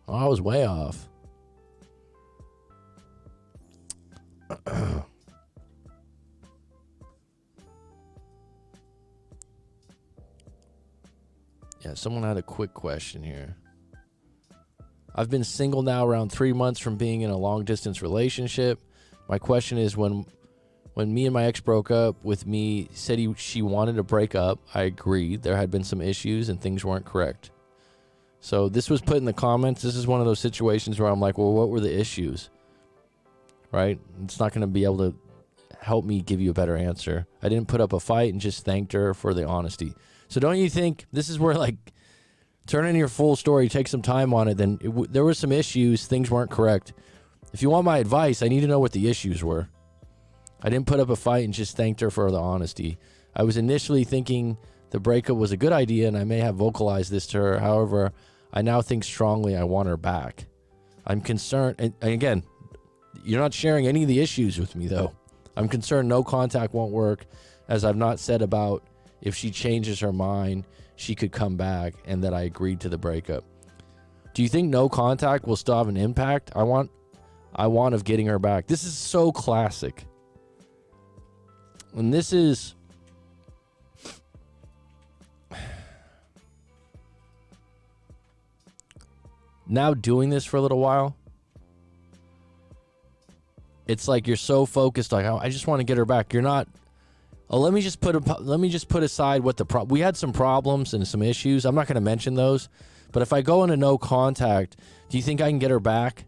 Oh, I was way off. Yeah, someone had a quick question here. I've been single now around 3 months from being in a long distance relationship. My question is, when me and my ex broke up with me, said she wanted to break up. I agreed. There had been some issues and things weren't correct. So this was put in the comments. This is one of those situations where I'm like, well, what were the issues? right? It's not going to be able to help me give you a better answer. I didn't put up a fight and just thanked her for the honesty. So don't you think this is where, like, turn in your full story, take some time on it, then there were some issues, things weren't correct. If you want my advice, I need to know what the issues were. I didn't put up a fight and just thanked her for the honesty. I was initially thinking the breakup was a good idea, and I may have vocalized this to her. However, I now think strongly I want her back. I'm concerned, and again, you're not sharing any of the issues with me, though. I'm concerned no contact won't work, as I've not said about if she changes her mind, she could come back, and that I agreed to the breakup. Do you think no contact will still have an impact? I want of getting her back. This is so classic. And this is... now doing this for a little while, it's like you're so focused, like, I just want to get her back. You're not... oh, let me just put aside what the we had some problems and some issues. I'm not going to mention those, but if I go into no contact, do you think I can get her back?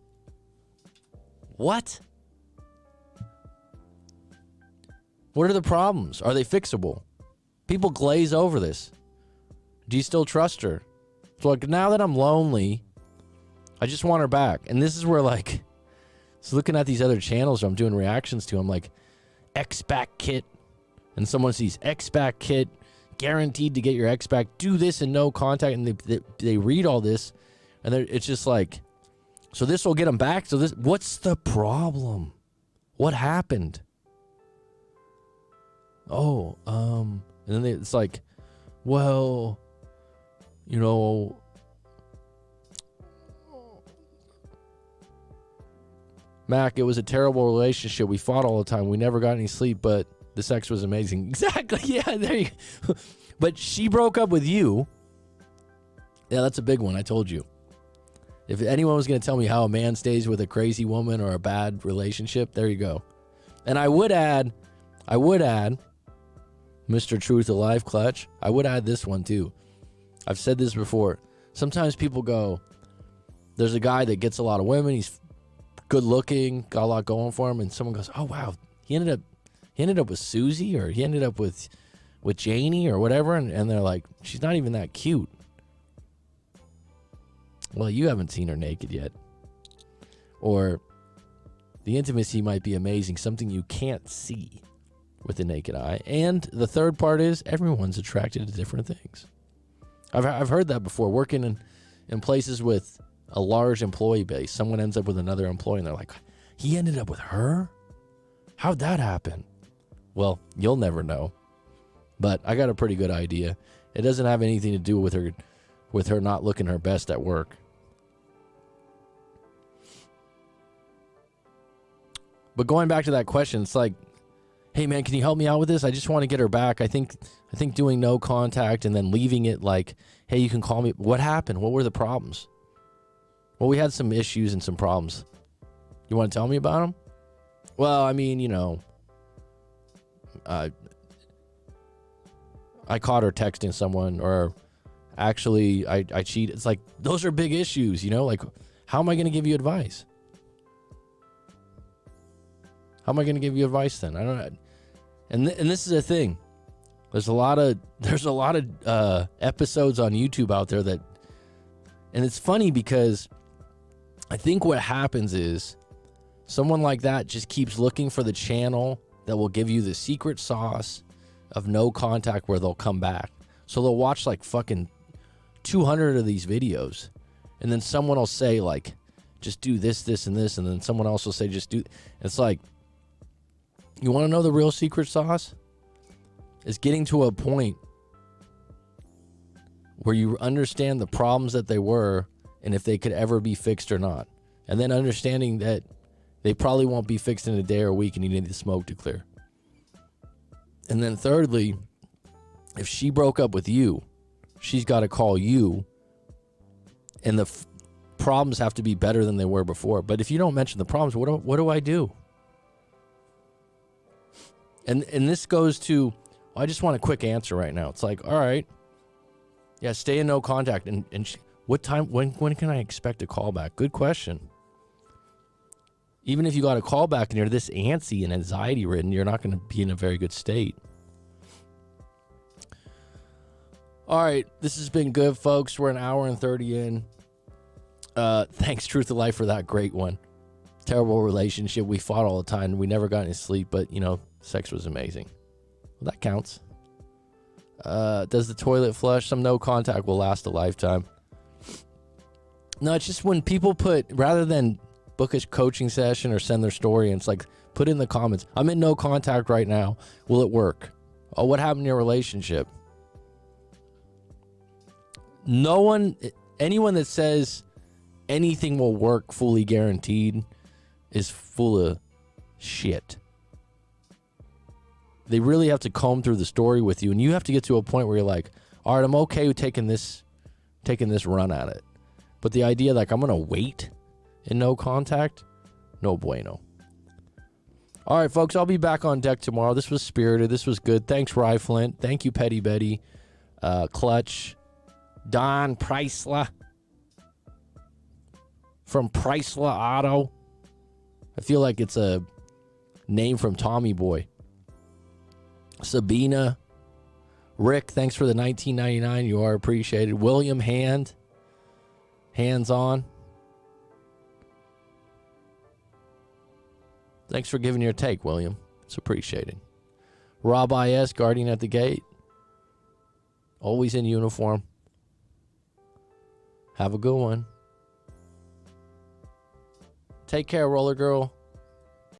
What? What are the problems? Are they fixable? People glaze over this. Do you still trust her? So, like, now that I'm lonely, I just want her back. And this is where, like, so looking at these other channels I'm doing reactions to, I'm like, X back kit. And someone sees X back kit, guaranteed to get your X back, do this and no contact, and they read all this, and it's just like, so this will get them back. So this, what's the problem? What happened? Oh, and then it's like, well, you know, Mac, it was a terrible relationship. We fought all the time. We never got any sleep, but the sex was amazing. Exactly. Yeah, there you go. But she broke up with you. Yeah, that's a big one. I told you. If anyone was going to tell me how a man stays with a crazy woman or a bad relationship, there you go. And I would add, Mr. Truth Alive Clutch, I would add this one too. I've said this before. Sometimes people go, there's a guy that gets a lot of women. He's good looking, got a lot going for him. And someone goes, oh, wow, he ended up with Susie, or he ended up with Janie or whatever. And they're like, she's not even that cute. Well, you haven't seen her naked yet. Or the intimacy might be amazing, something you can't see with the naked eye. And the third part is everyone's attracted to different things. I've heard that before. Working in places with a large employee base, someone ends up with another employee and they're like, he ended up with her? How'd that happen? Well, you'll never know. But I got a pretty good idea. It doesn't have anything to do with her not looking her best at work. But going back to that question, it's like, hey man, can you help me out with this? I just want to get her back. I think doing no contact and then leaving it like, hey, you can call me. What happened? What were the problems? Well, we had some issues and some problems. You want to tell me about them? Well, I mean, you know, I caught her texting someone, or actually I cheated. It's like, those are big issues, you know? Like, how am I going to give you advice? How am I going to give you advice then? I don't know. And this is a thing. There's a lot of episodes on YouTube out there that, and it's funny because I think what happens is someone like that just keeps looking for the channel that will give you the secret sauce of no contact where they'll come back. So they'll watch like fucking 200 of these videos, and then someone will say like, just do this, this, and this, and then someone else will say just do. It's like, you want to know the real secret sauce? Is getting to a point where you understand the problems that they were and if they could ever be fixed or not. And then understanding that they probably won't be fixed in a day or a week and you need the smoke to clear. And then thirdly, if she broke up with you, she's got to call you, and the problems have to be better than they were before. But if you don't mention the problems, what do I do? And this goes to, well, I just want a quick answer right now. It's like, all right, yeah, stay in no contact. And what time, when can I expect a call back? Good question. Even if you got a call back and you're this antsy and anxiety ridden, you're not going to be in a very good state. All right, this has been good, folks. We're an hour and 30 in. Thanks, Truth of Life, for that great one. Terrible relationship. We fought all the time. We never got any sleep, but, you know, sex was amazing. Well, that counts. Does the toilet flush? Some no contact will last a lifetime. No, it's just when people put, rather than book a coaching session or send their story, and it's like, put in the comments, I'm in no contact right now. Will it work? Oh, what happened in your relationship? No one, anyone that says anything will work fully guaranteed is full of shit. They really have to comb through the story with you, and you have to get to a point where you're like, all right, I'm okay with taking this run at it. But the idea, like, I'm going to wait in no contact, no bueno. All right, folks, I'll be back on deck tomorrow. This was spirited. This was good. Thanks, Rye Flint. Thank you, Petty Betty, Clutch, Don Preisler from Preisler Auto. I feel like it's a name from Tommy Boy. Sabina, Rick, thanks for the $19.99. You are appreciated. William Hands on. Thanks for giving your take, William. It's appreciated. Rob I.S., guardian at the gate. Always in uniform. Have a good one. Take care, Roller Girl.